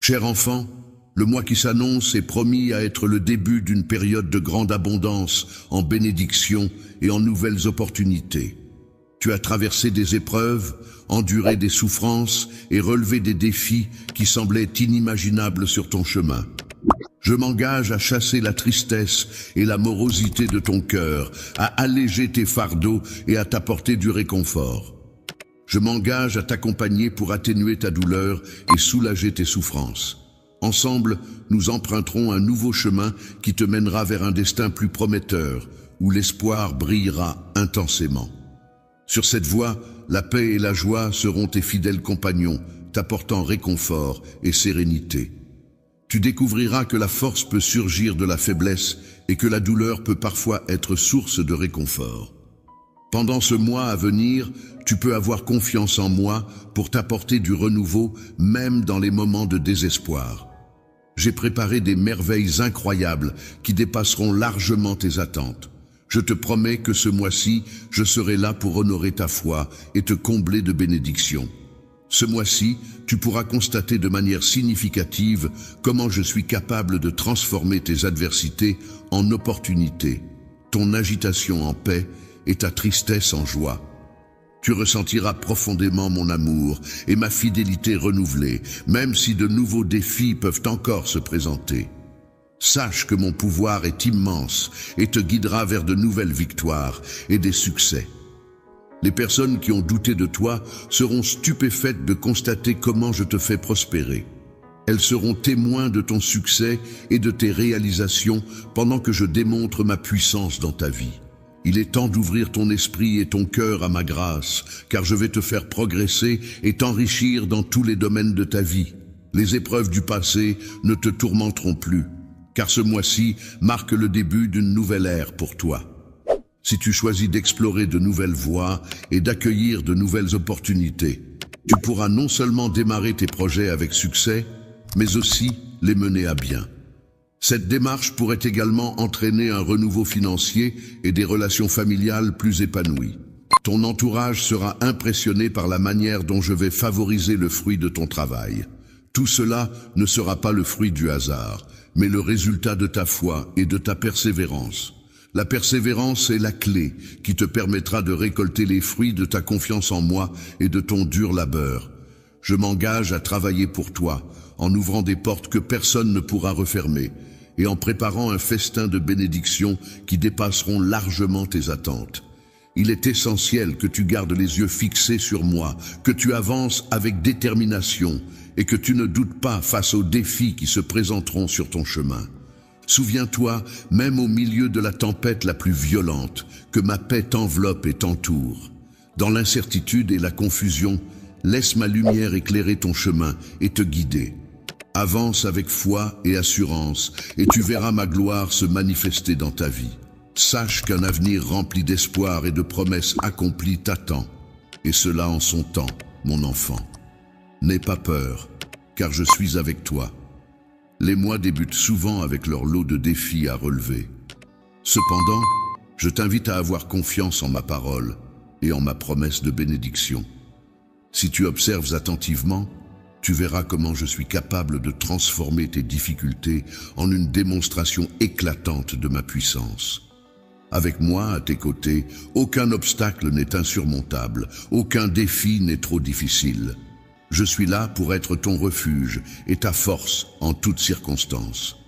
Cher enfant, le mois qui s'annonce est promis à être le début d'une période de grande abondance en bénédictions et en nouvelles opportunités. Tu as traversé des épreuves, enduré des souffrances et relevé des défis qui semblaient inimaginables sur ton chemin. Je m'engage à chasser la tristesse et la morosité de ton cœur, à alléger tes fardeaux et à t'apporter du réconfort. Je m'engage à t'accompagner pour atténuer ta douleur et soulager tes souffrances. Ensemble, nous emprunterons un nouveau chemin qui te mènera vers un destin plus prometteur, où l'espoir brillera intensément. Sur cette voie, la paix et la joie seront tes fidèles compagnons, t'apportant réconfort et sérénité. Tu découvriras que la force peut surgir de la faiblesse et que la douleur peut parfois être source de réconfort. Pendant ce mois à venir, tu peux avoir confiance en moi pour t'apporter du renouveau, même dans les moments de désespoir. J'ai préparé des merveilles incroyables qui dépasseront largement tes attentes. Je te promets que ce mois-ci, je serai là pour honorer ta foi et te combler de bénédictions. Ce mois-ci, tu pourras constater de manière significative comment je suis capable de transformer tes adversités en opportunités, ton agitation en paix et ta tristesse en joie. Tu ressentiras profondément mon amour et ma fidélité renouvelée, même si de nouveaux défis peuvent encore se présenter. Sache que mon pouvoir est immense et te guidera vers de nouvelles victoires et des succès. Les personnes qui ont douté de toi seront stupéfaites de constater comment je te fais prospérer. Elles seront témoins de ton succès et de tes réalisations pendant que je démontre ma puissance dans ta vie. Il est temps d'ouvrir ton esprit et ton cœur à ma grâce, car je vais te faire progresser et t'enrichir dans tous les domaines de ta vie. Les épreuves du passé ne te tourmenteront plus, car ce mois-ci marque le début d'une nouvelle ère pour toi. Si tu choisis d'explorer de nouvelles voies et d'accueillir de nouvelles opportunités, tu pourras non seulement démarrer tes projets avec succès, mais aussi les mener à bien. Cette démarche pourrait également entraîner un renouveau financier et des relations familiales plus épanouies. Ton entourage sera impressionné par la manière dont je vais favoriser le fruit de ton travail. Tout cela ne sera pas le fruit du hasard, mais le résultat de ta foi et de ta persévérance. La persévérance est la clé qui te permettra de récolter les fruits de ta confiance en moi et de ton dur labeur. Je m'engage à travailler pour toi, en ouvrant des portes que personne ne pourra refermer, et en préparant un festin de bénédictions qui dépasseront largement tes attentes. Il est essentiel que tu gardes les yeux fixés sur moi, que tu avances avec détermination et que tu ne doutes pas face aux défis qui se présenteront sur ton chemin. Souviens-toi, même au milieu de la tempête la plus violente, que ma paix t'enveloppe et t'entoure. Dans l'incertitude et la confusion, laisse ma lumière éclairer ton chemin et te guider. Avance avec foi et assurance, et tu verras ma gloire se manifester dans ta vie. Sache qu'un avenir rempli d'espoir et de promesses accomplies t'attend, et cela en son temps, mon enfant. N'aie pas peur, car je suis avec toi. Les mois débutent souvent avec leur lot de défis à relever. Cependant, je t'invite à avoir confiance en ma parole et en ma promesse de bénédiction. Si tu observes attentivement, tu verras comment je suis capable de transformer tes difficultés en une démonstration éclatante de ma puissance. Avec moi, à tes côtés, aucun obstacle n'est insurmontable, aucun défi n'est trop difficile. Je suis là pour être ton refuge et ta force en toutes circonstances.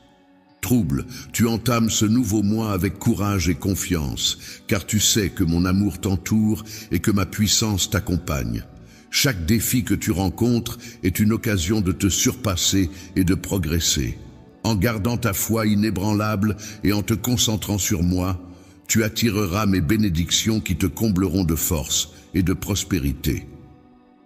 Trouble, tu entames ce nouveau mois avec courage et confiance, car tu sais que mon amour t'entoure et que ma puissance t'accompagne. Chaque défi que tu rencontres est une occasion de te surpasser et de progresser. En gardant ta foi inébranlable et en te concentrant sur moi, tu attireras mes bénédictions qui te combleront de force et de prospérité.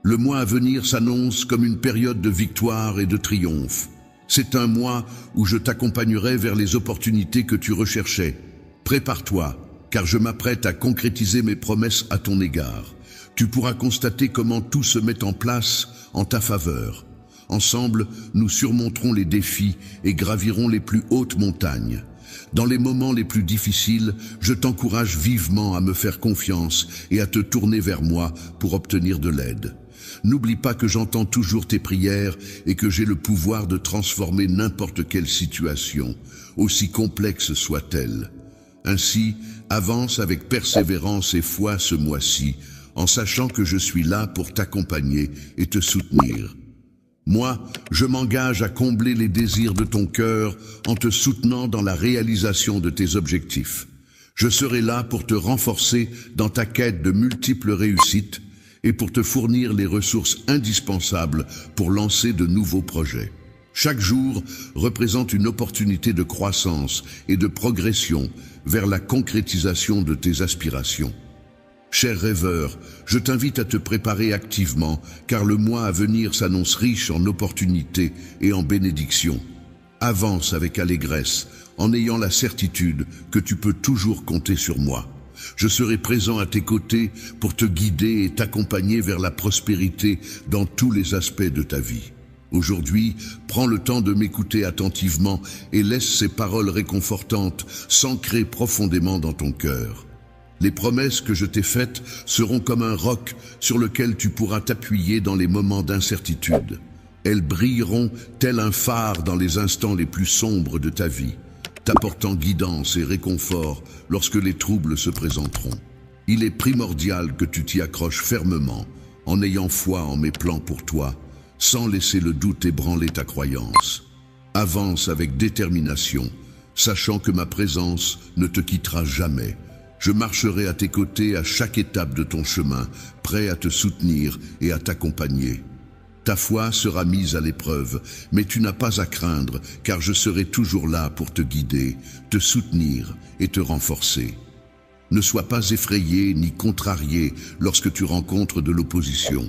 Le mois à venir s'annonce comme une période de victoire et de triomphe. C'est un mois où je t'accompagnerai vers les opportunités que tu recherchais. Prépare-toi, car je m'apprête à concrétiser mes promesses à ton égard. Tu pourras constater comment tout se met en place en ta faveur. Ensemble, nous surmonterons les défis et gravirons les plus hautes montagnes. Dans les moments les plus difficiles, je t'encourage vivement à me faire confiance et à te tourner vers moi pour obtenir de l'aide. N'oublie pas que j'entends toujours tes prières et que j'ai le pouvoir de transformer n'importe quelle situation, aussi complexe soit-elle. Ainsi, avance avec persévérance et foi ce mois-ci, en sachant que je suis là pour t'accompagner et te soutenir. Moi, je m'engage à combler les désirs de ton cœur en te soutenant dans la réalisation de tes objectifs. Je serai là pour te renforcer dans ta quête de multiples réussites et pour te fournir les ressources indispensables pour lancer de nouveaux projets. Chaque jour représente une opportunité de croissance et de progression vers la concrétisation de tes aspirations. Cher rêveur, je t'invite à te préparer activement car le mois à venir s'annonce riche en opportunités et en bénédictions. Avance avec allégresse en ayant la certitude que tu peux toujours compter sur moi. Je serai présent à tes côtés pour te guider et t'accompagner vers la prospérité dans tous les aspects de ta vie. Aujourd'hui, prends le temps de m'écouter attentivement et laisse ces paroles réconfortantes s'ancrer profondément dans ton cœur. Les promesses que je t'ai faites seront comme un roc sur lequel tu pourras t'appuyer dans les moments d'incertitude. Elles brilleront tel un phare dans les instants les plus sombres de ta vie, t'apportant guidance et réconfort lorsque les troubles se présenteront. Il est primordial que tu t'y accroches fermement, en ayant foi en mes plans pour toi, sans laisser le doute ébranler ta croyance. Avance avec détermination, sachant que ma présence ne te quittera jamais. Je marcherai à tes côtés à chaque étape de ton chemin, prêt à te soutenir et à t'accompagner. Ta foi sera mise à l'épreuve, mais tu n'as pas à craindre, car je serai toujours là pour te guider, te soutenir et te renforcer. Ne sois pas effrayé ni contrarié lorsque tu rencontres de l'opposition.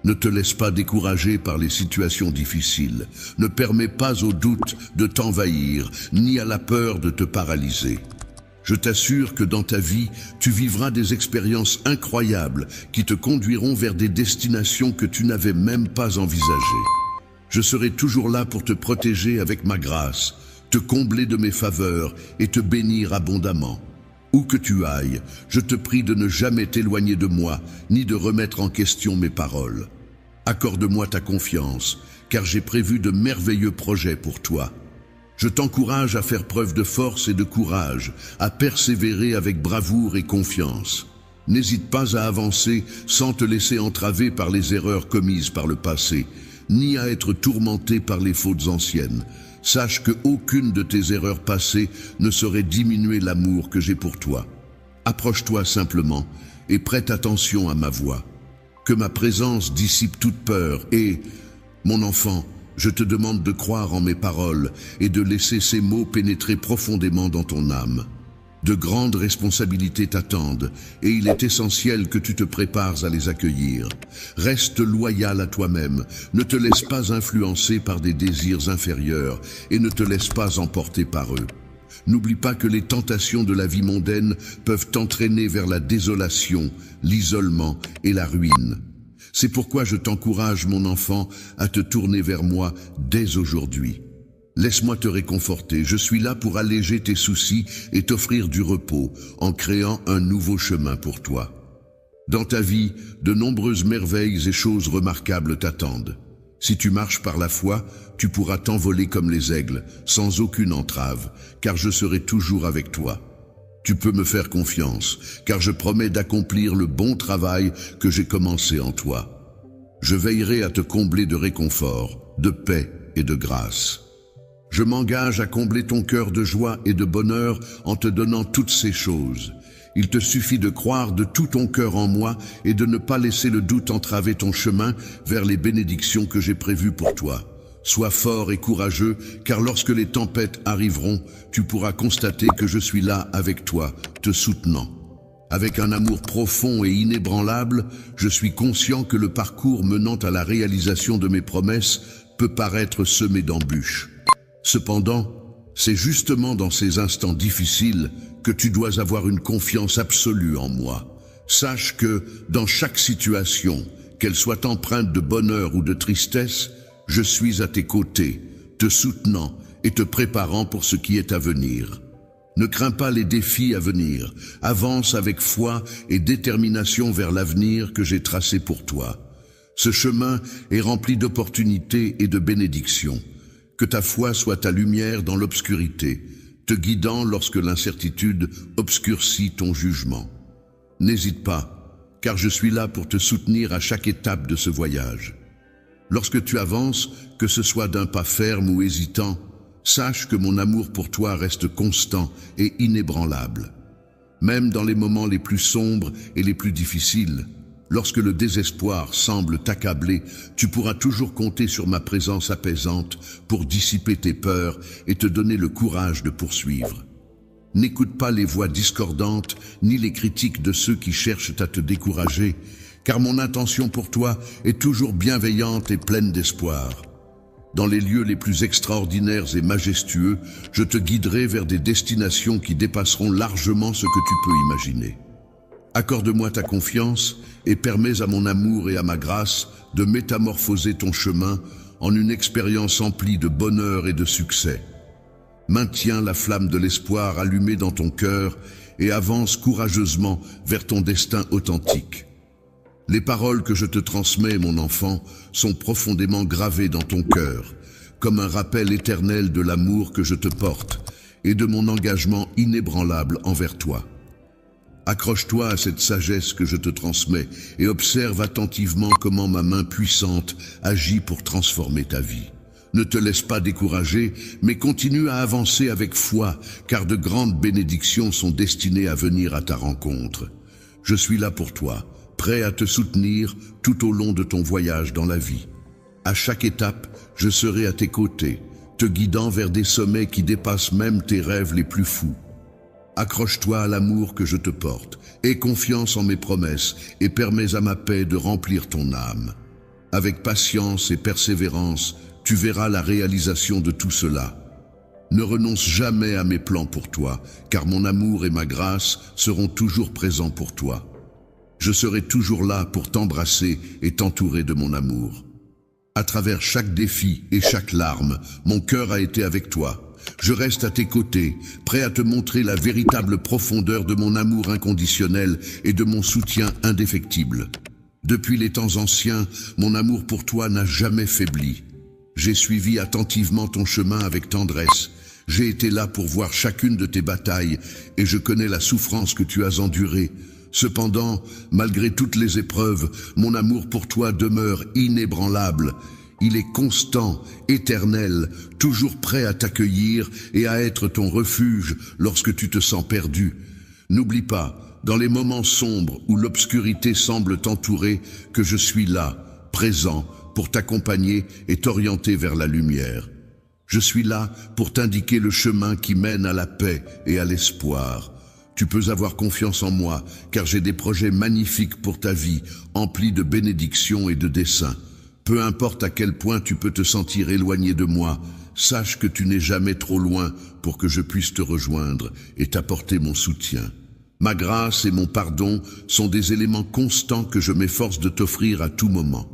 Ne te laisse pas décourager par les situations difficiles. Ne permets pas au doute de t'envahir, ni à la peur de te paralyser. Je t'assure que dans ta vie, tu vivras des expériences incroyables qui te conduiront vers des destinations que tu n'avais même pas envisagées. Je serai toujours là pour te protéger avec ma grâce, te combler de mes faveurs et te bénir abondamment. Où que tu ailles, je te prie de ne jamais t'éloigner de moi, ni de remettre en question mes paroles. Accorde-moi ta confiance, car j'ai prévu de merveilleux projets pour toi. Je t'encourage à faire preuve de force et de courage, à persévérer avec bravoure et confiance. N'hésite pas à avancer sans te laisser entraver par les erreurs commises par le passé, ni à être tourmenté par les fautes anciennes. Sache qu'aucune de tes erreurs passées ne saurait diminuer l'amour que j'ai pour toi. Approche-toi simplement et prête attention à ma voix. Que ma présence dissipe toute peur et, mon enfant, je te demande de croire en mes paroles et de laisser ces mots pénétrer profondément dans ton âme. De grandes responsabilités t'attendent et il est essentiel que tu te prépares à les accueillir. Reste loyal à toi-même, ne te laisse pas influencer par des désirs inférieurs et ne te laisse pas emporter par eux. N'oublie pas que les tentations de la vie mondaine peuvent t'entraîner vers la désolation, l'isolement et la ruine. C'est pourquoi je t'encourage, mon enfant, à te tourner vers moi dès aujourd'hui. Laisse-moi te réconforter, je suis là pour alléger tes soucis et t'offrir du repos en créant un nouveau chemin pour toi. Dans ta vie, de nombreuses merveilles et choses remarquables t'attendent. Si tu marches par la foi, tu pourras t'envoler comme les aigles, sans aucune entrave, car je serai toujours avec toi. Tu peux me faire confiance, car je promets d'accomplir le bon travail que j'ai commencé en toi. Je veillerai à te combler de réconfort, de paix et de grâce. Je m'engage à combler ton cœur de joie et de bonheur en te donnant toutes ces choses. Il te suffit de croire de tout ton cœur en moi et de ne pas laisser le doute entraver ton chemin vers les bénédictions que j'ai prévues pour toi. Sois fort et courageux, car lorsque les tempêtes arriveront, tu pourras constater que je suis là avec toi, te soutenant. Avec un amour profond et inébranlable, je suis conscient que le parcours menant à la réalisation de mes promesses peut paraître semé d'embûches. Cependant, c'est justement dans ces instants difficiles que tu dois avoir une confiance absolue en moi. Sache que, dans chaque situation, qu'elle soit empreinte de bonheur ou de tristesse, je suis à tes côtés, te soutenant et te préparant pour ce qui est à venir. Ne crains pas les défis à venir, avance avec foi et détermination vers l'avenir que j'ai tracé pour toi. Ce chemin est rempli d'opportunités et de bénédictions. Que ta foi soit ta lumière dans l'obscurité, te guidant lorsque l'incertitude obscurcit ton jugement. N'hésite pas, car je suis là pour te soutenir à chaque étape de ce voyage. Lorsque tu avances, que ce soit d'un pas ferme ou hésitant, sache que mon amour pour toi reste constant et inébranlable. Même dans les moments les plus sombres et les plus difficiles, lorsque le désespoir semble t'accabler, tu pourras toujours compter sur ma présence apaisante pour dissiper tes peurs et te donner le courage de poursuivre. N'écoute pas les voix discordantes ni les critiques de ceux qui cherchent à te décourager, car mon intention pour toi est toujours bienveillante et pleine d'espoir. Dans les lieux les plus extraordinaires et majestueux, je te guiderai vers des destinations qui dépasseront largement ce que tu peux imaginer. Accorde-moi ta confiance et permets à mon amour et à ma grâce de métamorphoser ton chemin en une expérience emplie de bonheur et de succès. Maintiens la flamme de l'espoir allumée dans ton cœur et avance courageusement vers ton destin authentique. Les paroles que je te transmets, mon enfant, sont profondément gravées dans ton cœur, comme un rappel éternel de l'amour que je te porte et de mon engagement inébranlable envers toi. Accroche-toi à cette sagesse que je te transmets et observe attentivement comment ma main puissante agit pour transformer ta vie. Ne te laisse pas décourager, mais continue à avancer avec foi, car de grandes bénédictions sont destinées à venir à ta rencontre. Je suis là pour toi, prêt à te soutenir tout au long de ton voyage dans la vie. À chaque étape, je serai à tes côtés, te guidant vers des sommets qui dépassent même tes rêves les plus fous. Accroche-toi à l'amour que je te porte, aie confiance en mes promesses et permets à ma paix de remplir ton âme. Avec patience et persévérance, tu verras la réalisation de tout cela. Ne renonce jamais à mes plans pour toi, car mon amour et ma grâce seront toujours présents pour toi. Je serai toujours là pour t'embrasser et t'entourer de mon amour. À travers chaque défi et chaque larme, mon cœur a été avec toi. Je reste à tes côtés, prêt à te montrer la véritable profondeur de mon amour inconditionnel et de mon soutien indéfectible. Depuis les temps anciens, mon amour pour toi n'a jamais faibli. J'ai suivi attentivement ton chemin avec tendresse. J'ai été là pour voir chacune de tes batailles et je connais la souffrance que tu as endurée. Cependant, malgré toutes les épreuves, mon amour pour toi demeure inébranlable. Il est constant, éternel, toujours prêt à t'accueillir et à être ton refuge lorsque tu te sens perdu. N'oublie pas, dans les moments sombres où l'obscurité semble t'entourer, que je suis là, présent, pour t'accompagner et t'orienter vers la lumière. Je suis là pour t'indiquer le chemin qui mène à la paix et à l'espoir. Tu peux avoir confiance en moi, car j'ai des projets magnifiques pour ta vie, emplis de bénédictions et de desseins. Peu importe à quel point tu peux te sentir éloigné de moi, sache que tu n'es jamais trop loin pour que je puisse te rejoindre et t'apporter mon soutien. Ma grâce et mon pardon sont des éléments constants que je m'efforce de t'offrir à tout moment.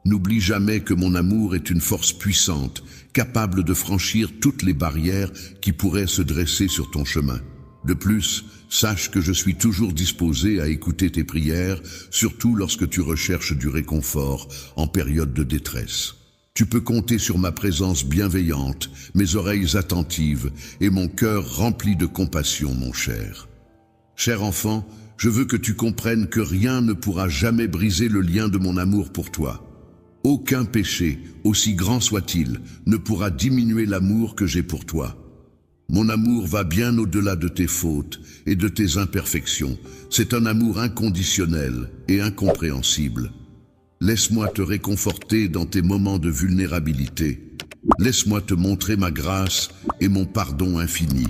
N'oublie jamais que mon amour est une force puissante, capable de franchir toutes les barrières qui pourraient se dresser sur ton chemin. De plus, sache que je suis toujours disposé à écouter tes prières, surtout lorsque tu recherches du réconfort en période de détresse. Tu peux compter sur ma présence bienveillante, mes oreilles attentives et mon cœur rempli de compassion, mon cher. Cher enfant, je veux que tu comprennes que rien ne pourra jamais briser le lien de mon amour pour toi. Aucun péché, aussi grand soit-il, ne pourra diminuer l'amour que j'ai pour toi. Mon amour va bien au-delà de tes fautes et de tes imperfections. C'est un amour inconditionnel et incompréhensible. Laisse-moi te réconforter dans tes moments de vulnérabilité. Laisse-moi te montrer ma grâce et mon pardon infini.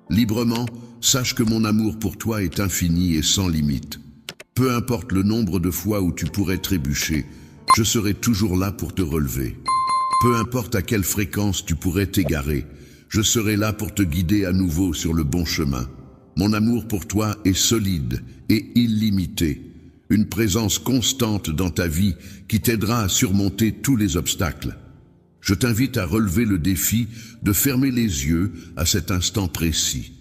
Librement, sache que mon amour pour toi est infini et sans limite. Peu importe le nombre de fois où tu pourrais trébucher, je serai toujours là pour te relever. Peu importe à quelle fréquence tu pourrais t'égarer, je serai là pour te guider à nouveau sur le bon chemin. Mon amour pour toi est solide et illimité, une présence constante dans ta vie qui t'aidera à surmonter tous les obstacles. Je t'invite à relever le défi de fermer les yeux à cet instant précis.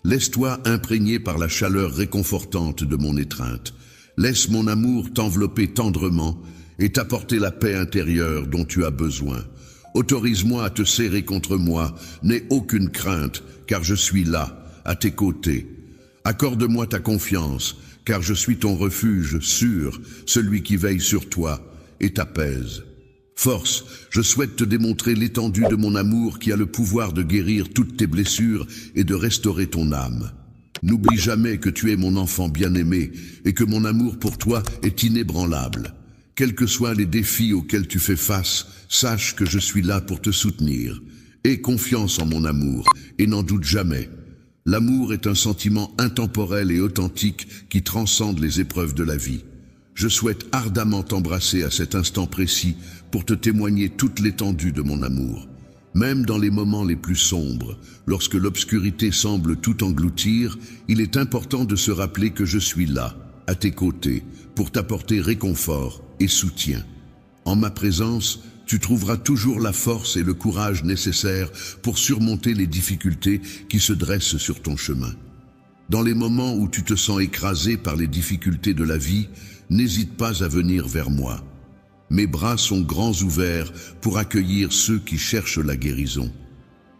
Laisse-toi imprégner par la chaleur réconfortante de mon étreinte. Laisse mon amour t'envelopper tendrement et t'apporter la paix intérieure dont tu as besoin. Autorise-moi à te serrer contre moi, n'aie aucune crainte, car je suis là, à tes côtés. Accorde-moi ta confiance, car je suis ton refuge sûr, celui qui veille sur toi et t'apaise. Force, je souhaite te démontrer l'étendue de mon amour qui a le pouvoir de guérir toutes tes blessures et de restaurer ton âme. N'oublie jamais que tu es mon enfant bien-aimé et que mon amour pour toi est inébranlable. Quels que soient les défis auxquels tu fais face, sache que je suis là pour te soutenir. Aie confiance en mon amour et n'en doute jamais. L'amour est un sentiment intemporel et authentique qui transcende les épreuves de la vie. Je souhaite ardemment t'embrasser à cet instant précis pour te témoigner toute l'étendue de mon amour. Même dans les moments les plus sombres, lorsque l'obscurité semble tout engloutir, il est important de se rappeler que je suis là, à tes côtés, pour t'apporter réconfort et soutien. En ma présence, tu trouveras toujours la force et le courage nécessaires pour surmonter les difficultés qui se dressent sur ton chemin. Dans les moments où tu te sens écrasé par les difficultés de la vie, n'hésite pas à venir vers moi. Mes bras sont grands ouverts pour accueillir ceux qui cherchent la guérison.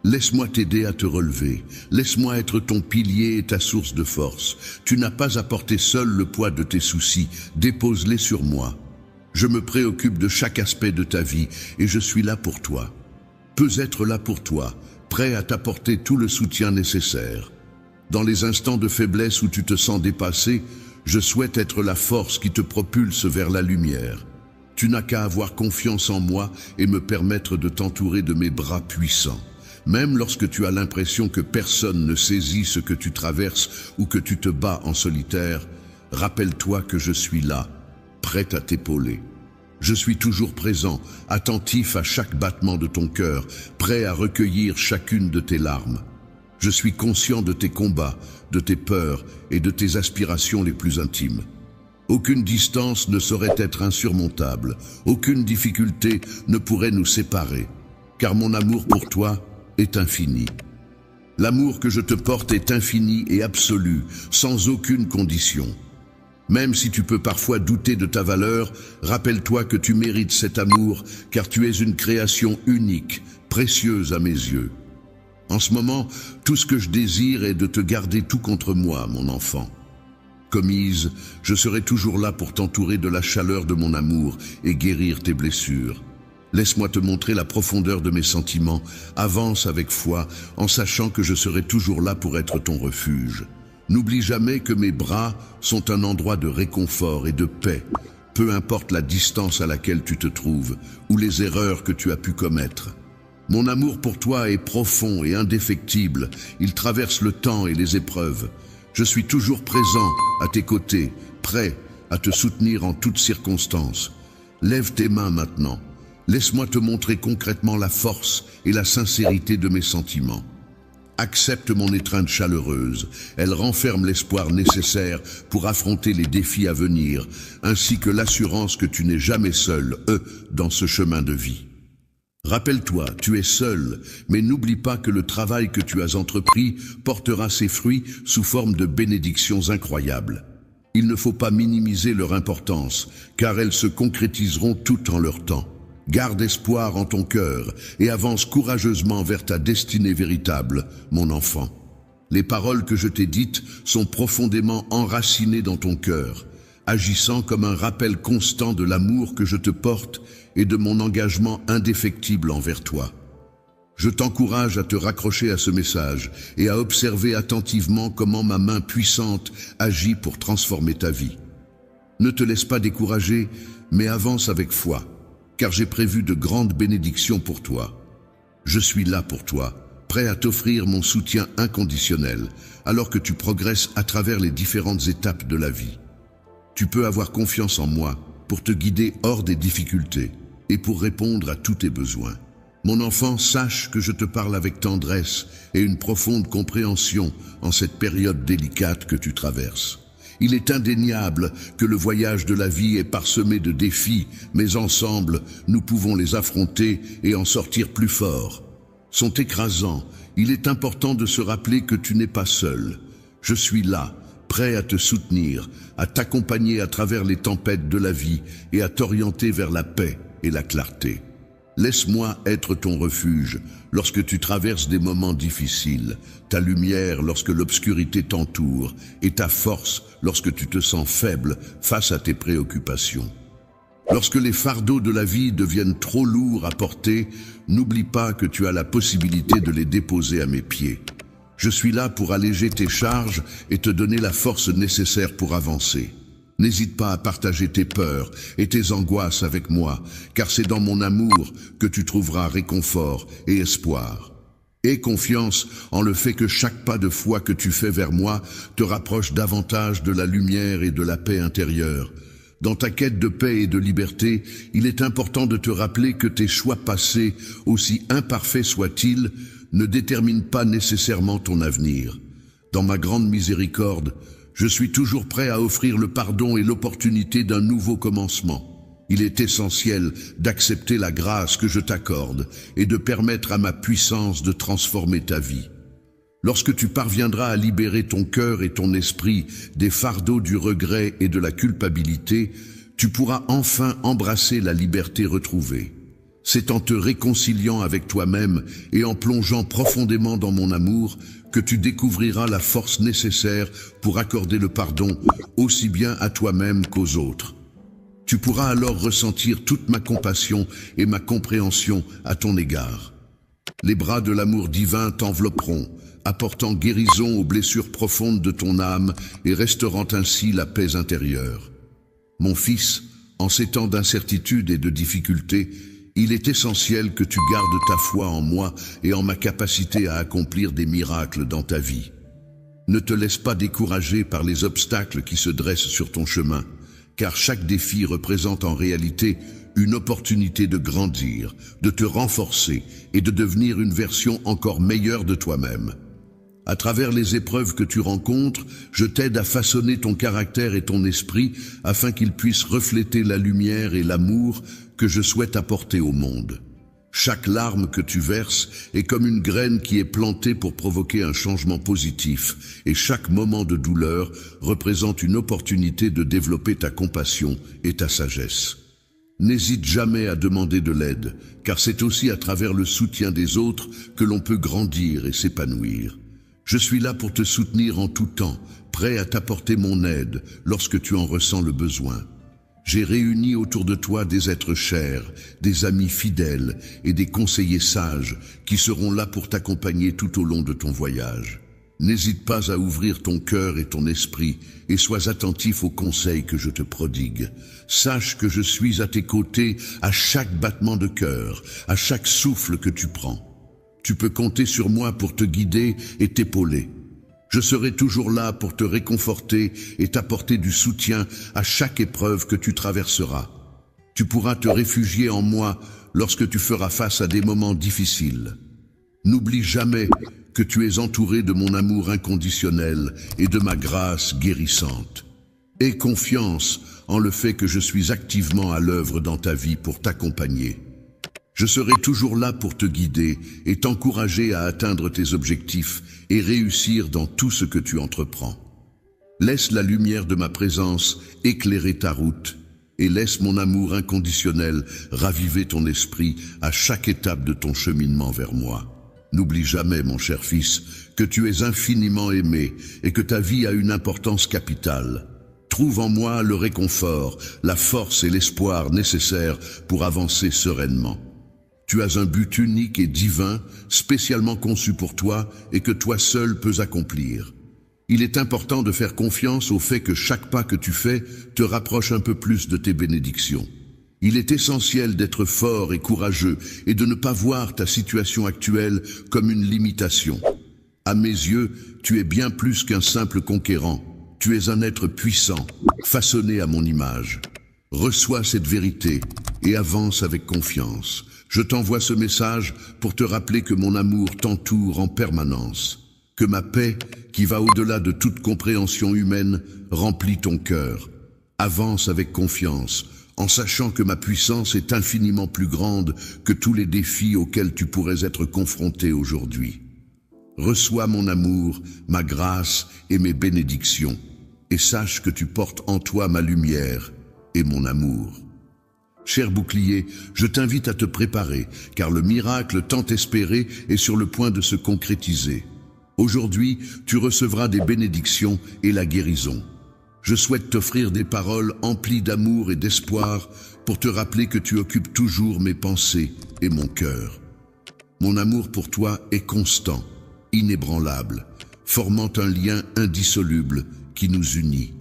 Laisse-moi t'aider à te relever, laisse-moi être ton pilier et ta source de force. Tu n'as pas à porter seul le poids de tes soucis, dépose-les sur moi. Je me préoccupe de chaque aspect de ta vie et je suis là pour toi. Peux être là pour toi, prêt à t'apporter tout le soutien nécessaire. Dans les instants de faiblesse où tu te sens dépassé, je souhaite être la force qui te propulse vers la lumière. Tu n'as qu'à avoir confiance en moi et me permettre de t'entourer de mes bras puissants. Même lorsque tu as l'impression que personne ne saisit ce que tu traverses ou que tu te bats en solitaire, rappelle-toi que je suis là, prêt à t'épauler. Je suis toujours présent, attentif à chaque battement de ton cœur, prêt à recueillir chacune de tes larmes. Je suis conscient de tes combats, de tes peurs et de tes aspirations les plus intimes. Aucune distance ne saurait être insurmontable, aucune difficulté ne pourrait nous séparer, car mon amour pour toi est infini. L'amour que je te porte est infini et absolu, sans aucune condition. Même si tu peux parfois douter de ta valeur, rappelle-toi que tu mérites cet amour, car tu es une création unique, précieuse à mes yeux. En ce moment, tout ce que je désire est de te garder tout contre moi, mon enfant. Commise, je serai toujours là pour t'entourer de la chaleur de mon amour et guérir tes blessures. Laisse-moi te montrer la profondeur de mes sentiments, avance avec foi, en sachant que je serai toujours là pour être ton refuge. N'oublie jamais que mes bras sont un endroit de réconfort et de paix, peu importe la distance à laquelle tu te trouves ou les erreurs que tu as pu commettre. Mon amour pour toi est profond et indéfectible, il traverse le temps et les épreuves. Je suis toujours présent à tes côtés, prêt à te soutenir en toutes circonstances. Lève tes mains maintenant, laisse-moi te montrer concrètement la force et la sincérité de mes sentiments. Accepte mon étreinte chaleureuse, elle renferme l'espoir nécessaire pour affronter les défis à venir, ainsi que l'assurance que tu n'es jamais seul, dans ce chemin de vie. Rappelle-toi, tu es seul, mais n'oublie pas que le travail que tu as entrepris portera ses fruits sous forme de bénédictions incroyables. Il ne faut pas minimiser leur importance, car elles se concrétiseront toutes en leur temps. Garde espoir en ton cœur et avance courageusement vers ta destinée véritable, mon enfant. Les paroles que je t'ai dites sont profondément enracinées dans ton cœur, agissant comme un rappel constant de l'amour que je te porte et de mon engagement indéfectible envers toi. Je t'encourage à te raccrocher à ce message et à observer attentivement comment ma main puissante agit pour transformer ta vie. Ne te laisse pas décourager, mais avance avec foi, car j'ai prévu de grandes bénédictions pour toi. Je suis là pour toi, prêt à t'offrir mon soutien inconditionnel, alors que tu progresses à travers les différentes étapes de la vie. Tu peux avoir confiance en moi pour te guider hors des difficultés et pour répondre à tous tes besoins. Mon enfant, sache que je te parle avec tendresse et une profonde compréhension en cette période délicate que tu traverses. Il est indéniable que le voyage de la vie est parsemé de défis, mais ensemble, nous pouvons les affronter et en sortir plus forts. Sont écrasants, il est important de se rappeler que tu n'es pas seul. Je suis là, prêt à te soutenir, à t'accompagner à travers les tempêtes de la vie et à t'orienter vers la paix et la clarté. Laisse-moi être ton refuge lorsque tu traverses des moments difficiles, ta lumière lorsque l'obscurité t'entoure et ta force lorsque tu te sens faible face à tes préoccupations. Lorsque les fardeaux de la vie deviennent trop lourds à porter, n'oublie pas que tu as la possibilité de les déposer à mes pieds. Je suis là pour alléger tes charges et te donner la force nécessaire pour avancer. N'hésite pas à partager tes peurs et tes angoisses avec moi, car c'est dans mon amour que tu trouveras réconfort et espoir. Aie confiance en le fait que chaque pas de foi que tu fais vers moi te rapproche davantage de la lumière et de la paix intérieure. Dans ta quête de paix et de liberté, il est important de te rappeler que tes choix passés, aussi imparfaits soient-ils, ne déterminent pas nécessairement ton avenir. Dans ma grande miséricorde, je suis toujours prêt à offrir le pardon et l'opportunité d'un nouveau commencement. Il est essentiel d'accepter la grâce que je t'accorde et de permettre à ma puissance de transformer ta vie. Lorsque tu parviendras à libérer ton cœur et ton esprit des fardeaux du regret et de la culpabilité, tu pourras enfin embrasser la liberté retrouvée. C'est en te réconciliant avec toi-même et en plongeant profondément dans mon amour que tu découvriras la force nécessaire pour accorder le pardon aussi bien à toi-même qu'aux autres. Tu pourras alors ressentir toute ma compassion et ma compréhension à ton égard. Les bras de l'amour divin t'envelopperont, apportant guérison aux blessures profondes de ton âme et restaurant ainsi la paix intérieure. Mon fils, en ces temps d'incertitude et de difficulté, il est essentiel que tu gardes ta foi en moi et en ma capacité à accomplir des miracles dans ta vie. Ne te laisse pas décourager par les obstacles qui se dressent sur ton chemin, car chaque défi représente en réalité une opportunité de grandir, de te renforcer et de devenir une version encore meilleure de toi-même. À travers les épreuves que tu rencontres, je t'aide à façonner ton caractère et ton esprit afin qu'ils puissent refléter la lumière et l'amour que je souhaite apporter au monde. Chaque larme que tu verses est comme une graine qui est plantée pour provoquer un changement positif, et chaque moment de douleur représente une opportunité de développer ta compassion et ta sagesse. N'hésite jamais à demander de l'aide, car c'est aussi à travers le soutien des autres que l'on peut grandir et s'épanouir. Je suis là pour te soutenir en tout temps, prêt à t'apporter mon aide lorsque tu en ressens le besoin. J'ai réuni autour de toi des êtres chers, des amis fidèles et des conseillers sages qui seront là pour t'accompagner tout au long de ton voyage. N'hésite pas à ouvrir ton cœur et ton esprit et sois attentif aux conseils que je te prodigue. Sache que je suis à tes côtés à chaque battement de cœur, à chaque souffle que tu prends. Tu peux compter sur moi pour te guider et t'épauler. Je serai toujours là pour te réconforter et t'apporter du soutien à chaque épreuve que tu traverseras. Tu pourras te réfugier en moi lorsque tu feras face à des moments difficiles. N'oublie jamais que tu es entouré de mon amour inconditionnel et de ma grâce guérissante. Aie confiance en le fait que je suis activement à l'œuvre dans ta vie pour t'accompagner. Je serai toujours là pour te guider et t'encourager à atteindre tes objectifs et réussir dans tout ce que tu entreprends. Laisse la lumière de ma présence éclairer ta route et laisse mon amour inconditionnel raviver ton esprit à chaque étape de ton cheminement vers moi. N'oublie jamais, mon cher fils, que tu es infiniment aimé et que ta vie a une importance capitale. Trouve en moi le réconfort, la force et l'espoir nécessaires pour avancer sereinement. Tu as un but unique et divin, spécialement conçu pour toi et que toi seul peux accomplir. Il est important de faire confiance au fait que chaque pas que tu fais te rapproche un peu plus de tes bénédictions. Il est essentiel d'être fort et courageux et de ne pas voir ta situation actuelle comme une limitation. À mes yeux, tu es bien plus qu'un simple conquérant. Tu es un être puissant, façonné à mon image. Reçois cette vérité et avance avec confiance. Je t'envoie ce message pour te rappeler que mon amour t'entoure en permanence, que ma paix, qui va au-delà de toute compréhension humaine, remplit ton cœur. Avance avec confiance, en sachant que ma puissance est infiniment plus grande que tous les défis auxquels tu pourrais être confronté aujourd'hui. Reçois mon amour, ma grâce et mes bénédictions. et sache que tu portes en toi ma lumière et mon amour. Cher bouclier, je t'invite à te préparer, car le miracle tant espéré est sur le point de se concrétiser. Aujourd'hui, tu recevras des bénédictions et la guérison. Je souhaite t'offrir des paroles emplies d'amour et d'espoir pour te rappeler que tu occupes toujours mes pensées et mon cœur. Mon amour pour toi est constant, inébranlable, formant un lien indissoluble qui nous unit.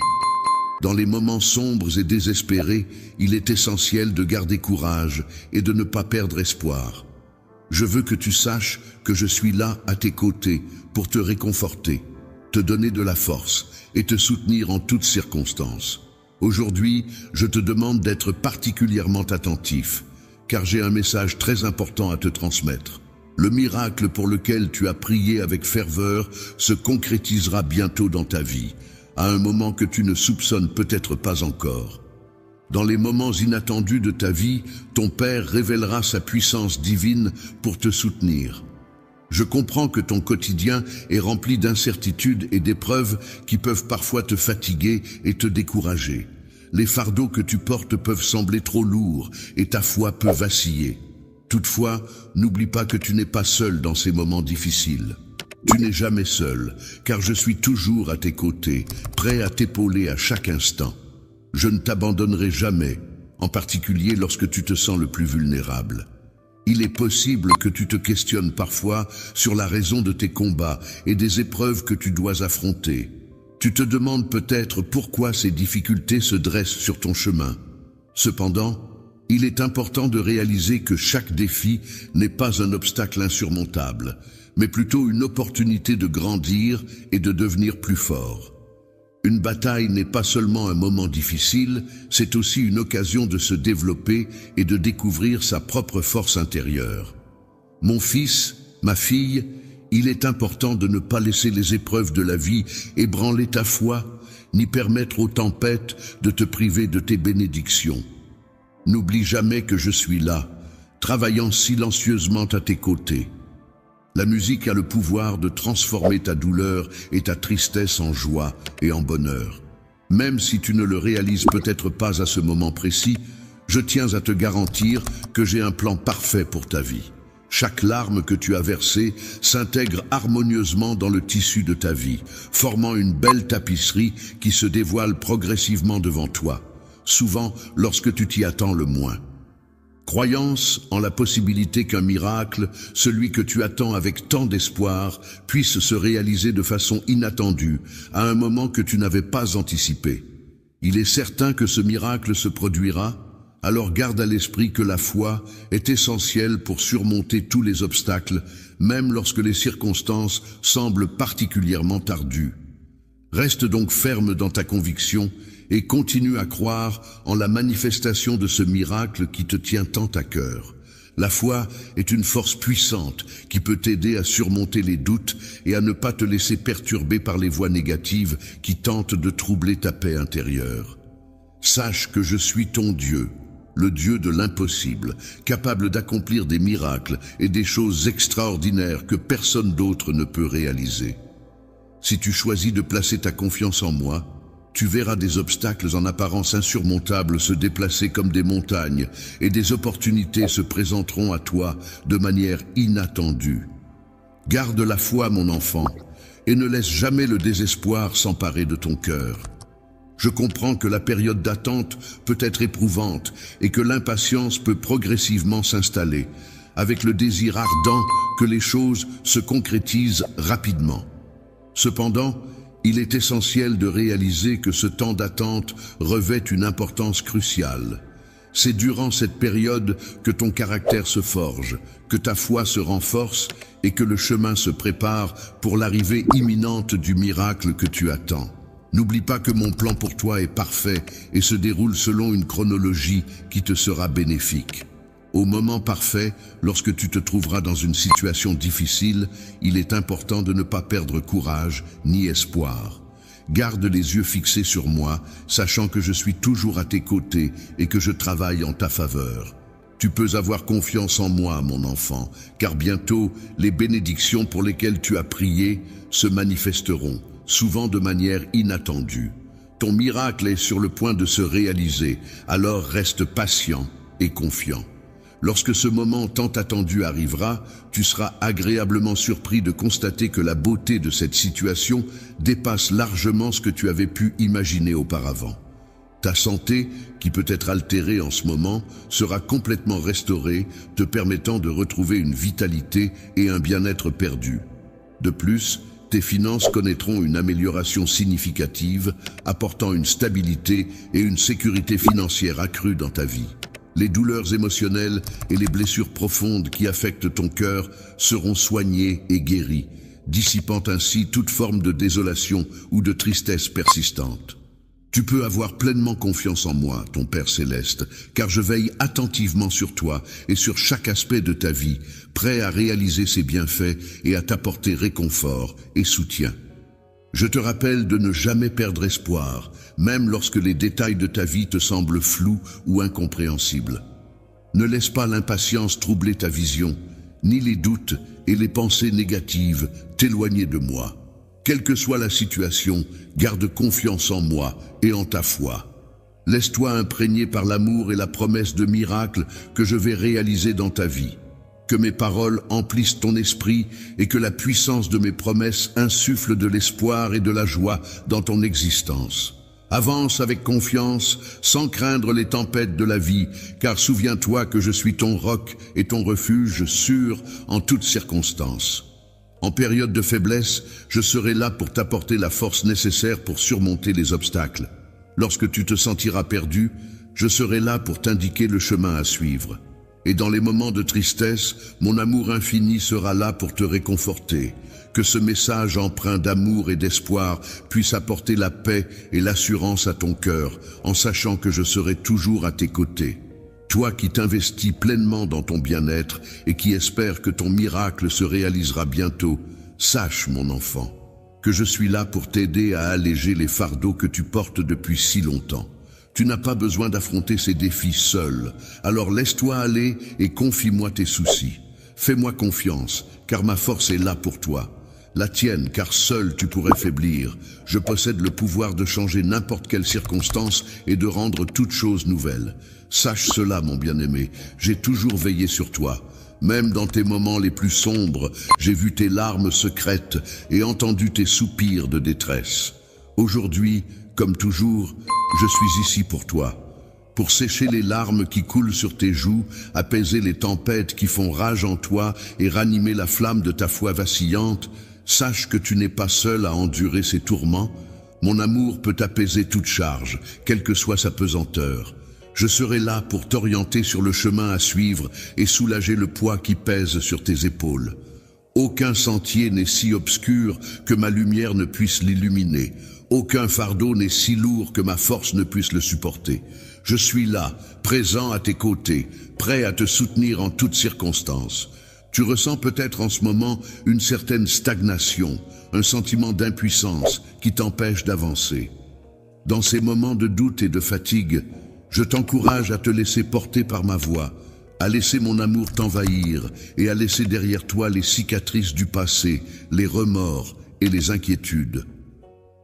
Dans les moments sombres et désespérés, il est essentiel de garder courage et de ne pas perdre espoir. Je veux que tu saches que je suis là à tes côtés pour te réconforter, te donner de la force et te soutenir en toutes circonstances. Aujourd'hui, je te demande d'être particulièrement attentif, car j'ai un message très important à te transmettre. Le miracle pour lequel tu as prié avec ferveur se concrétisera bientôt dans ta vie, à un moment que tu ne soupçonnes peut-être pas encore. Dans les moments inattendus de ta vie, ton Père révélera sa puissance divine pour te soutenir. Je comprends que ton quotidien est rempli d'incertitudes et d'épreuves qui peuvent parfois te fatiguer et te décourager. Les fardeaux que tu portes peuvent sembler trop lourds et ta foi peut vaciller. Toutefois, n'oublie pas que tu n'es pas seul dans ces moments difficiles. Tu n'es jamais seul, car je suis toujours à tes côtés, prêt à t'épauler à chaque instant. Je ne t'abandonnerai jamais, en particulier lorsque tu te sens le plus vulnérable. Il est possible que tu te questionnes parfois sur la raison de tes combats et des épreuves que tu dois affronter. Tu te demandes peut-être pourquoi ces difficultés se dressent sur ton chemin. Cependant, il est important de réaliser que chaque défi n'est pas un obstacle insurmontable, mais plutôt une opportunité de grandir et de devenir plus fort. Une bataille n'est pas seulement un moment difficile, c'est aussi une occasion de se développer et de découvrir sa propre force intérieure. Mon fils, ma fille, il est important de ne pas laisser les épreuves de la vie ébranler ta foi, ni permettre aux tempêtes de te priver de tes bénédictions. N'oublie jamais que je suis là, travaillant silencieusement à tes côtés. La musique a le pouvoir de transformer ta douleur et ta tristesse en joie et en bonheur. Même si tu ne le réalises peut-être pas à ce moment précis, je tiens à te garantir que j'ai un plan parfait pour ta vie. Chaque larme que tu as versée s'intègre harmonieusement dans le tissu de ta vie, formant une belle tapisserie qui se dévoile progressivement devant toi, souvent lorsque tu t'y attends le moins. Croyance en la possibilité qu'un miracle, celui que tu attends avec tant d'espoir, puisse se réaliser de façon inattendue, à un moment que tu n'avais pas anticipé. Il est certain que ce miracle se produira, alors garde à l'esprit que la foi est essentielle pour surmonter tous les obstacles, même lorsque les circonstances semblent particulièrement ardues. Reste donc ferme dans ta conviction et continue à croire en la manifestation de ce miracle qui te tient tant à cœur. La foi est une force puissante qui peut t'aider à surmonter les doutes et à ne pas te laisser perturber par les voix négatives qui tentent de troubler ta paix intérieure. Sache que je suis ton Dieu, le Dieu de l'impossible, capable d'accomplir des miracles et des choses extraordinaires que personne d'autre ne peut réaliser. Si tu choisis de placer ta confiance en moi, tu verras des obstacles en apparence insurmontables se déplacer comme des montagnes et des opportunités se présenteront à toi de manière inattendue. Garde la foi, mon enfant, et ne laisse jamais le désespoir s'emparer de ton cœur. Je comprends que la période d'attente peut être éprouvante et que l'impatience peut progressivement s'installer, avec le désir ardent que les choses se concrétisent rapidement. Cependant, il est essentiel de réaliser que ce temps d'attente revêt une importance cruciale. C'est durant cette période que ton caractère se forge, que ta foi se renforce et que le chemin se prépare pour l'arrivée imminente du miracle que tu attends. N'oublie pas que mon plan pour toi est parfait et se déroule selon une chronologie qui te sera bénéfique. Au moment parfait, lorsque tu te trouveras dans une situation difficile, il est important de ne pas perdre courage ni espoir. Garde les yeux fixés sur moi, sachant que je suis toujours à tes côtés et que je travaille en ta faveur. Tu peux avoir confiance en moi, mon enfant, car bientôt, les bénédictions pour lesquelles tu as prié se manifesteront, souvent de manière inattendue. Ton miracle est sur le point de se réaliser, alors reste patient et confiant. Lorsque ce moment tant attendu arrivera, tu seras agréablement surpris de constater que la beauté de cette situation dépasse largement ce que tu avais pu imaginer auparavant. Ta santé, qui peut être altérée en ce moment, sera complètement restaurée, te permettant de retrouver une vitalité et un bien-être perdu. De plus, tes finances connaîtront une amélioration significative, apportant une stabilité et une sécurité financière accrue dans ta vie. Les douleurs émotionnelles et les blessures profondes qui affectent ton cœur seront soignées et guéries, dissipant ainsi toute forme de désolation ou de tristesse persistante. Tu peux avoir pleinement confiance en moi, ton Père Céleste, car je veille attentivement sur toi et sur chaque aspect de ta vie, prêt à réaliser ses bienfaits et à t'apporter réconfort et soutien. Je te rappelle de ne jamais perdre espoir, même lorsque les détails de ta vie te semblent flous ou incompréhensibles. Ne laisse pas l'impatience troubler ta vision, ni les doutes et les pensées négatives t'éloigner de moi. Quelle que soit la situation, garde confiance en moi et en ta foi. Laisse-toi imprégner par l'amour et la promesse de miracle que je vais réaliser dans ta vie. Que mes paroles emplissent ton esprit et que la puissance de mes promesses insuffle de l'espoir et de la joie dans ton existence. Avance avec confiance, sans craindre les tempêtes de la vie, car souviens-toi que je suis ton roc et ton refuge sûr en toutes circonstances. En période de faiblesse, je serai là pour t'apporter la force nécessaire pour surmonter les obstacles. Lorsque tu te sentiras perdu, je serai là pour t'indiquer le chemin à suivre. Et dans les moments de tristesse, mon amour infini sera là pour te réconforter. Que ce message empreint d'amour et d'espoir puisse apporter la paix et l'assurance à ton cœur, en sachant que je serai toujours à tes côtés. Toi qui t'investis pleinement dans ton bien-être et qui espères que ton miracle se réalisera bientôt, sache, mon enfant, que je suis là pour t'aider à alléger les fardeaux que tu portes depuis si longtemps. Tu n'as pas besoin d'affronter ces défis seul, alors laisse-toi aller et confie-moi tes soucis. Fais-moi confiance, car ma force est là pour toi. La tienne, car seul tu pourrais faiblir. Je possède le pouvoir de changer n'importe quelle circonstance et de rendre toute chose nouvelle. Sache cela, mon bien-aimé, j'ai toujours veillé sur toi. Même dans tes moments les plus sombres, j'ai vu tes larmes secrètes et entendu tes soupirs de détresse. Aujourd'hui, comme toujours, je suis ici pour toi. Pour sécher les larmes qui coulent sur tes joues, apaiser les tempêtes qui font rage en toi et ranimer la flamme de ta foi vacillante, sache que tu n'es pas seul à endurer ces tourments. Mon amour peut apaiser toute charge, quelle que soit sa pesanteur. Je serai là pour t'orienter sur le chemin à suivre et soulager le poids qui pèse sur tes épaules. Aucun sentier n'est si obscur que ma lumière ne puisse l'illuminer. Aucun fardeau n'est si lourd que ma force ne puisse le supporter. Je suis là, présent à tes côtés, prêt à te soutenir en toutes circonstances. Tu ressens peut-être en ce moment une certaine stagnation, un sentiment d'impuissance qui t'empêche d'avancer. Dans ces moments de doute et de fatigue, je t'encourage à te laisser porter par ma voix, à laisser mon amour t'envahir et à laisser derrière toi les cicatrices du passé, les remords et les inquiétudes.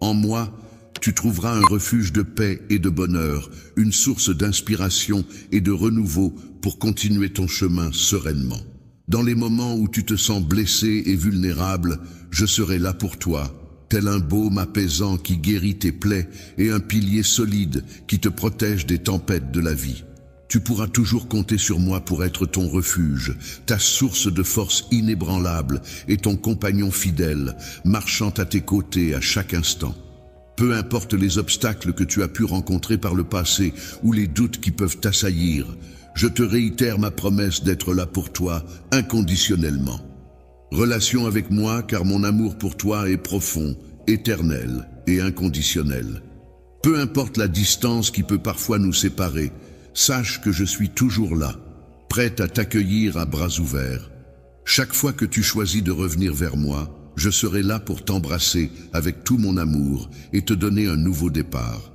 En moi, tu trouveras un refuge de paix et de bonheur, une source d'inspiration et de renouveau pour continuer ton chemin sereinement. Dans les moments où tu te sens blessé et vulnérable, je serai là pour toi, tel un baume apaisant qui guérit tes plaies et un pilier solide qui te protège des tempêtes de la vie. Tu pourras toujours compter sur moi pour être ton refuge, ta source de force inébranlable et ton compagnon fidèle, marchant à tes côtés à chaque instant. Peu importe les obstacles que tu as pu rencontrer par le passé ou les doutes qui peuvent t'assaillir, je te réitère ma promesse d'être là pour toi inconditionnellement. Relation avec moi, car mon amour pour toi est profond, éternel et inconditionnel. Peu importe la distance qui peut parfois nous séparer, sache que je suis toujours là, prêt à t'accueillir à bras ouverts. Chaque fois que tu choisis de revenir vers moi, je serai là pour t'embrasser avec tout mon amour et te donner un nouveau départ.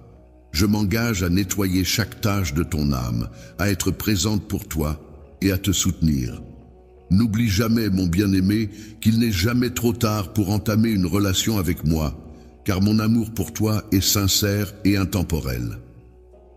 Je m'engage à nettoyer chaque tâche de ton âme, à être présente pour toi et à te soutenir. N'oublie jamais, mon bien-aimé, qu'il n'est jamais trop tard pour entamer une relation avec moi, car mon amour pour toi est sincère et intemporel.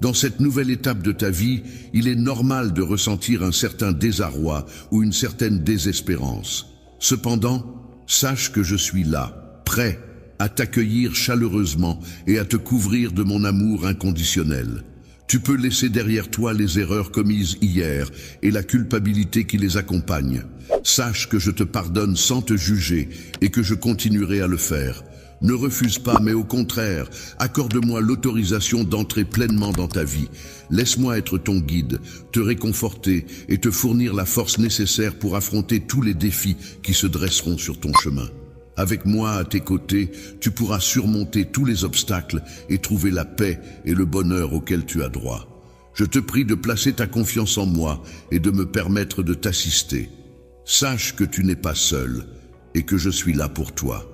Dans cette nouvelle étape de ta vie, il est normal de ressentir un certain désarroi ou une certaine désespérance. Cependant, sache que je suis là, prêt à t'accueillir chaleureusement et à te couvrir de mon amour inconditionnel. Tu peux laisser derrière toi les erreurs commises hier et la culpabilité qui les accompagne. Sache que je te pardonne sans te juger et que je continuerai à le faire. Ne refuse pas, mais au contraire, accorde-moi l'autorisation d'entrer pleinement dans ta vie. Laisse-moi être ton guide, te réconforter et te fournir la force nécessaire pour affronter tous les défis qui se dresseront sur ton chemin. Avec moi à tes côtés, tu pourras surmonter tous les obstacles et trouver la paix et le bonheur auxquels tu as droit. Je te prie de placer ta confiance en moi et de me permettre de t'assister. Sache que tu n'es pas seul et que je suis là pour toi.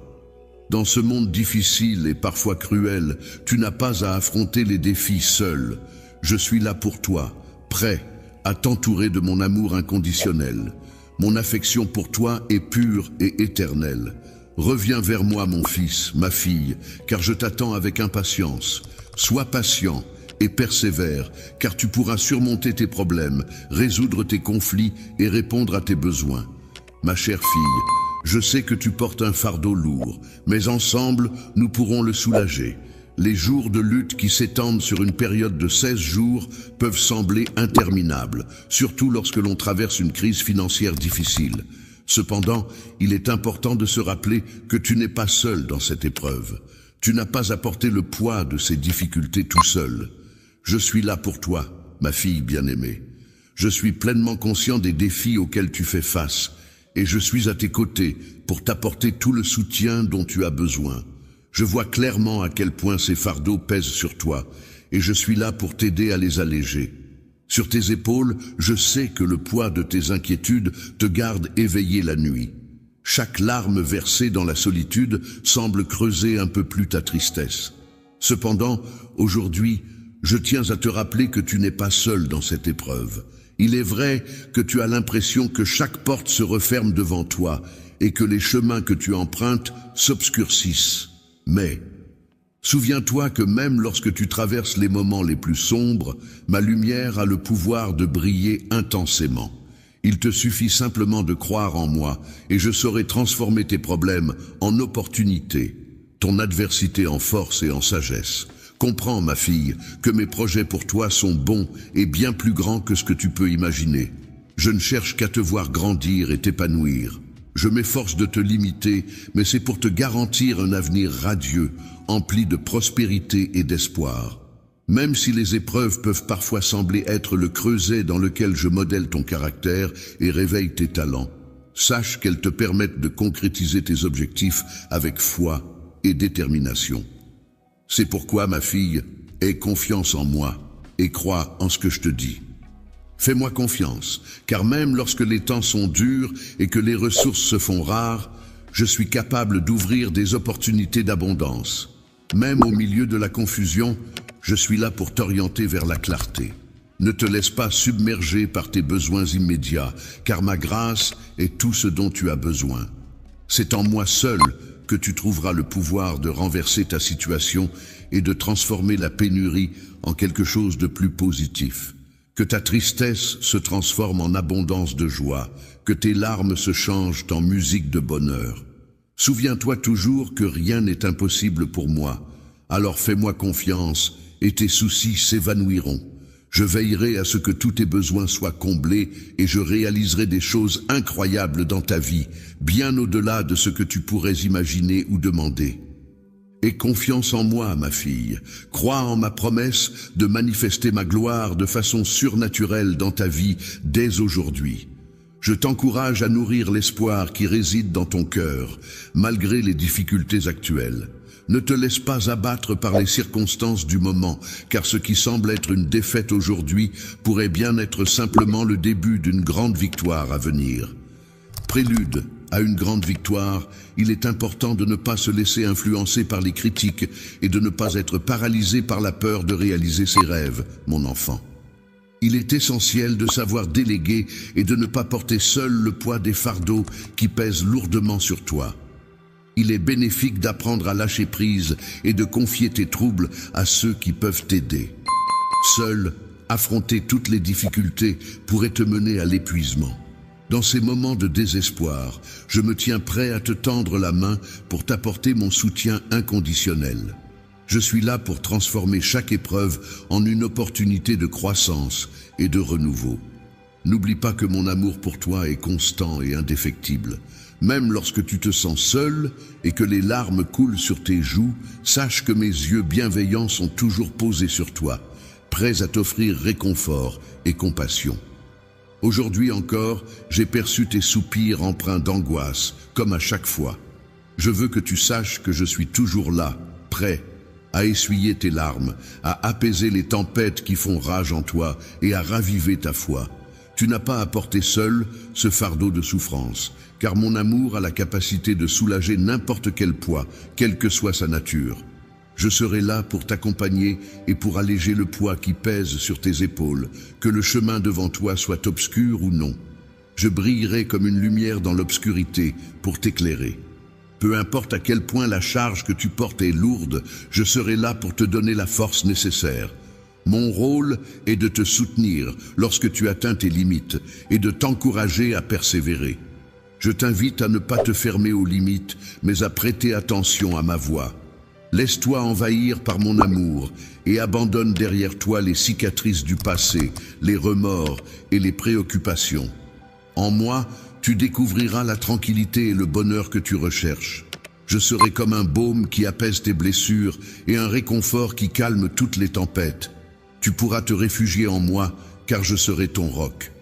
Dans ce monde difficile et parfois cruel, tu n'as pas à affronter les défis seul. Je suis là pour toi, prêt à t'entourer de mon amour inconditionnel. Mon affection pour toi est pure et éternelle. Reviens vers moi, mon fils, ma fille, car je t'attends avec impatience. Sois patient et persévère, car tu pourras surmonter tes problèmes, résoudre tes conflits et répondre à tes besoins. Ma chère fille, je sais que tu portes un fardeau lourd, mais ensemble, nous pourrons le soulager. Les jours de lutte qui s'étendent sur une période de 16 jours peuvent sembler interminables, surtout lorsque l'on traverse une crise financière difficile. Cependant, il est important de se rappeler que tu n'es pas seul dans cette épreuve. Tu n'as pas à porter le poids de ces difficultés tout seul. Je suis là pour toi, ma fille bien-aimée. Je suis pleinement conscient des défis auxquels tu fais face, et je suis à tes côtés pour t'apporter tout le soutien dont tu as besoin. Je vois clairement à quel point ces fardeaux pèsent sur toi, et je suis là pour t'aider à les alléger. Sur tes épaules, je sais que le poids de tes inquiétudes te garde éveillé la nuit. Chaque larme versée dans la solitude semble creuser un peu plus ta tristesse. Cependant, aujourd'hui, je tiens à te rappeler que tu n'es pas seul dans cette épreuve. Il est vrai que tu as l'impression que chaque porte se referme devant toi et que les chemins que tu empruntes s'obscurcissent. Mais souviens-toi que même lorsque tu traverses les moments les plus sombres, ma lumière a le pouvoir de briller intensément. Il te suffit simplement de croire en moi et je saurai transformer tes problèmes en opportunités, ton adversité en force et en sagesse. Comprends, ma fille, que mes projets pour toi sont bons et bien plus grands que ce que tu peux imaginer. Je ne cherche qu'à te voir grandir et t'épanouir. Je m'efforce de te limiter, mais c'est pour te garantir un avenir radieux, empli de prospérité et d'espoir. Même si les épreuves peuvent parfois sembler être le creuset dans lequel je modèle ton caractère et réveille tes talents, sache qu'elles te permettent de concrétiser tes objectifs avec foi et détermination. C'est pourquoi, ma fille, aie confiance en moi et crois en ce que je te dis. Fais-moi confiance, car même lorsque les temps sont durs et que les ressources se font rares, je suis capable d'ouvrir des opportunités d'abondance. Même au milieu de la confusion, je suis là pour t'orienter vers la clarté. Ne te laisse pas submerger par tes besoins immédiats, car ma grâce est tout ce dont tu as besoin. C'est en moi seul que tu trouveras le pouvoir de renverser ta situation et de transformer la pénurie en quelque chose de plus positif. Que ta tristesse se transforme en abondance de joie, que tes larmes se changent en musique de bonheur. Souviens-toi toujours que rien n'est impossible pour moi, alors fais-moi confiance et tes soucis s'évanouiront. Je veillerai à ce que tous tes besoins soient comblés et je réaliserai des choses incroyables dans ta vie, bien au-delà de ce que tu pourrais imaginer ou demander. Aie confiance en moi, ma fille. Crois en ma promesse de manifester ma gloire de façon surnaturelle dans ta vie dès aujourd'hui. Je t'encourage à nourrir l'espoir qui réside dans ton cœur, malgré les difficultés actuelles. Ne te laisse pas abattre par les circonstances du moment, car ce qui semble être une défaite aujourd'hui pourrait bien être simplement le début d'une grande victoire à venir. Prélude à une grande victoire, il est important de ne pas se laisser influencer par les critiques et de ne pas être paralysé par la peur de réaliser ses rêves, mon enfant. Il est essentiel de savoir déléguer et de ne pas porter seul le poids des fardeaux qui pèsent lourdement sur toi. Il est bénéfique d'apprendre à lâcher prise et de confier tes troubles à ceux qui peuvent t'aider. Seul, affronter toutes les difficultés pourrait te mener à l'épuisement. Dans ces moments de désespoir, je me tiens prêt à te tendre la main pour t'apporter mon soutien inconditionnel. Je suis là pour transformer chaque épreuve en une opportunité de croissance et de renouveau. N'oublie pas que mon amour pour toi est constant et indéfectible. Même lorsque tu te sens seul et que les larmes coulent sur tes joues, sache que mes yeux bienveillants sont toujours posés sur toi, prêts à t'offrir réconfort et compassion. Aujourd'hui encore, j'ai perçu tes soupirs empreints d'angoisse, comme à chaque fois. Je veux que tu saches que je suis toujours là, prêt à essuyer tes larmes, à apaiser les tempêtes qui font rage en toi et à raviver ta foi. Tu n'as pas à porter seul ce fardeau de souffrance, car mon amour a la capacité de soulager n'importe quel poids, quelle que soit sa nature. Je serai là pour t'accompagner et pour alléger le poids qui pèse sur tes épaules, que le chemin devant toi soit obscur ou non. Je brillerai comme une lumière dans l'obscurité pour t'éclairer. Peu importe à quel point la charge que tu portes est lourde, je serai là pour te donner la force nécessaire. Mon rôle est de te soutenir lorsque tu atteins tes limites et de t'encourager à persévérer. Je t'invite à ne pas te fermer aux limites, mais à prêter attention à ma voix. Laisse-toi envahir par mon amour et abandonne derrière toi les cicatrices du passé, les remords et les préoccupations. En moi, tu découvriras la tranquillité et le bonheur que tu recherches. Je serai comme un baume qui apaise tes blessures et un réconfort qui calme toutes les tempêtes. Tu pourras te réfugier en moi, car je serai ton roc.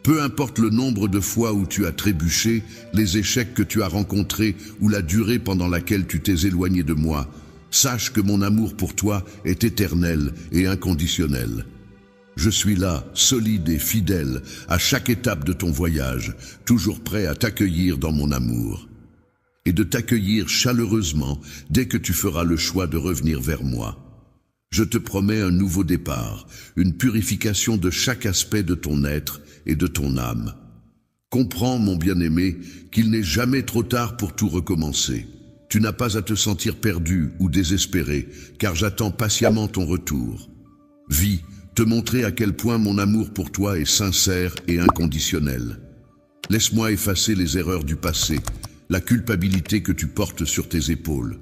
Peu importe le nombre de fois où tu as trébuché, les échecs que tu as rencontrés ou la durée pendant laquelle tu t'es éloigné de moi, sache que mon amour pour toi est éternel et inconditionnel. Je suis là, solide et fidèle, à chaque étape de ton voyage, toujours prêt à t'accueillir dans mon amour. Et de t'accueillir chaleureusement dès que tu feras le choix de revenir vers moi. Je te promets un nouveau départ, une purification de chaque aspect de ton être et de ton âme. Comprends, mon bien-aimé, qu'il n'est jamais trop tard pour tout recommencer. Tu n'as pas à te sentir perdu ou désespéré, car j'attends patiemment ton retour. Vis, te montrer à quel point mon amour pour toi est sincère et inconditionnel. Laisse-moi effacer les erreurs du passé, la culpabilité que tu portes sur tes épaules.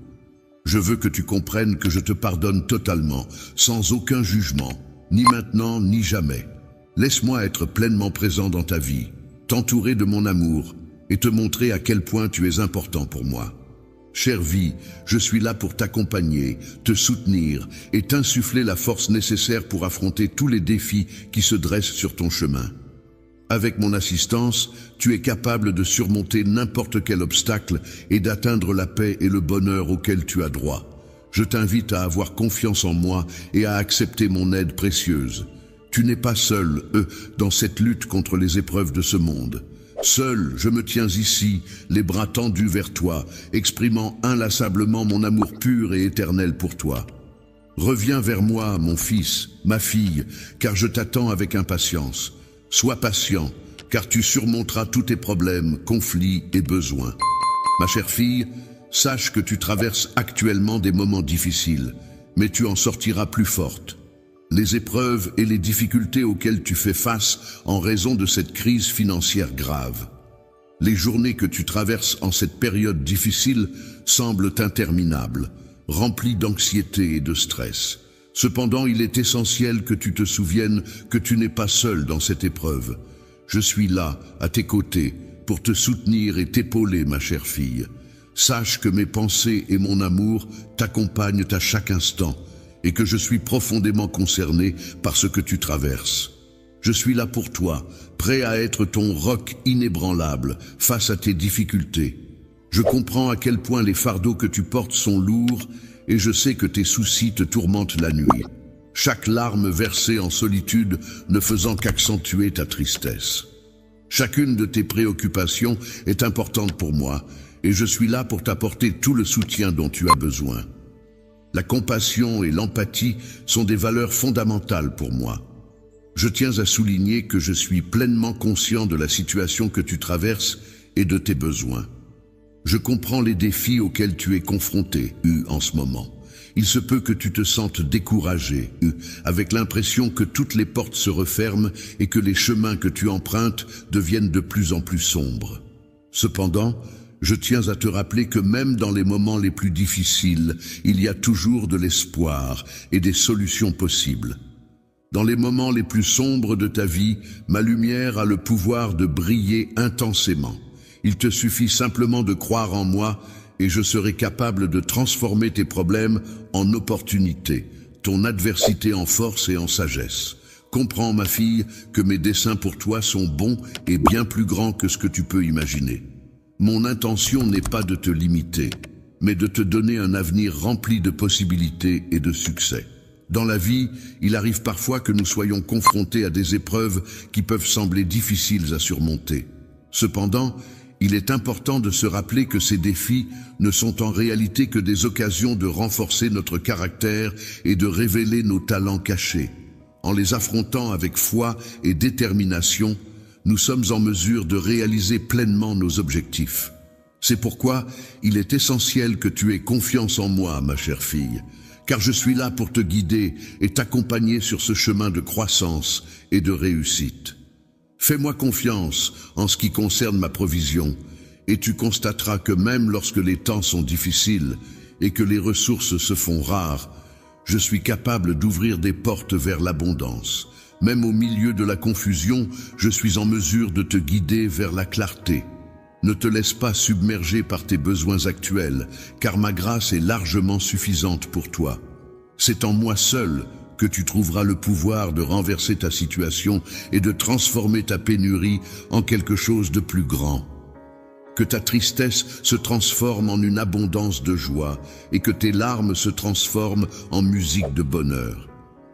Je veux que tu comprennes que je te pardonne totalement, sans aucun jugement, ni maintenant ni jamais. Laisse-moi être pleinement présent dans ta vie, t'entourer de mon amour et te montrer à quel point tu es important pour moi. Chère vie, je suis là pour t'accompagner, te soutenir et t'insuffler la force nécessaire pour affronter tous les défis qui se dressent sur ton chemin. Avec mon assistance, tu es capable de surmonter n'importe quel obstacle et d'atteindre la paix et le bonheur auxquels tu as droit. Je t'invite à avoir confiance en moi et à accepter mon aide précieuse. Tu n'es pas seul, dans cette lutte contre les épreuves de ce monde. Seul, je me tiens ici, les bras tendus vers toi, exprimant inlassablement mon amour pur et éternel pour toi. Reviens vers moi, mon fils, ma fille, car je t'attends avec impatience. Sois patient, car tu surmonteras tous tes problèmes, conflits et besoins. Ma chère fille, sache que tu traverses actuellement des moments difficiles, mais tu en sortiras plus forte. Les épreuves et les difficultés auxquelles tu fais face en raison de cette crise financière grave. Les journées que tu traverses en cette période difficile semblent interminables, remplies d'anxiété et de stress. Cependant, il est essentiel que tu te souviennes que tu n'es pas seul dans cette épreuve. Je suis là, à tes côtés, pour te soutenir et t'épauler, ma chère fille. Sache que mes pensées et mon amour t'accompagnent à chaque instant, et que je suis profondément concerné par ce que tu traverses. Je suis là pour toi, prêt à être ton roc inébranlable face à tes difficultés. Je comprends à quel point les fardeaux que tu portes sont lourds et je sais que tes soucis te tourmentent la nuit. Chaque larme versée en solitude ne faisant qu'accentuer ta tristesse. Chacune de tes préoccupations est importante pour moi et je suis là pour t'apporter tout le soutien dont tu as besoin. La compassion et l'empathie sont des valeurs fondamentales pour moi. Je tiens à souligner que je suis pleinement conscient de la situation que tu traverses et de tes besoins. Je comprends les défis auxquels tu es confronté, en ce moment. Il se peut que tu te sentes découragé, avec l'impression que toutes les portes se referment et que les chemins que tu empruntes deviennent de plus en plus sombres. Cependant, je tiens à te rappeler que même dans les moments les plus difficiles, il y a toujours de l'espoir et des solutions possibles. Dans les moments les plus sombres de ta vie, ma lumière a le pouvoir de briller intensément. Il te suffit simplement de croire en moi et je serai capable de transformer tes problèmes en opportunités, ton adversité en force et en sagesse. Comprends, ma fille, que mes desseins pour toi sont bons et bien plus grands que ce que tu peux imaginer. Mon intention n'est pas de te limiter, mais de te donner un avenir rempli de possibilités et de succès. Dans la vie, il arrive parfois que nous soyons confrontés à des épreuves qui peuvent sembler difficiles à surmonter. Cependant, il est important de se rappeler que ces défis ne sont en réalité que des occasions de renforcer notre caractère et de révéler nos talents cachés. En les affrontant avec foi et détermination, nous sommes en mesure de réaliser pleinement nos objectifs. C'est pourquoi il est essentiel que tu aies confiance en moi, ma chère fille, car je suis là pour te guider et t'accompagner sur ce chemin de croissance et de réussite. Fais-moi confiance en ce qui concerne ma provision, et tu constateras que même lorsque les temps sont difficiles et que les ressources se font rares, je suis capable d'ouvrir des portes vers l'abondance. Même au milieu de la confusion, je suis en mesure de te guider vers la clarté. Ne te laisse pas submerger par tes besoins actuels, car ma grâce est largement suffisante pour toi. C'est en moi seul que tu trouveras le pouvoir de renverser ta situation et de transformer ta pénurie en quelque chose de plus grand. Que ta tristesse se transforme en une abondance de joie et que tes larmes se transforment en musique de bonheur.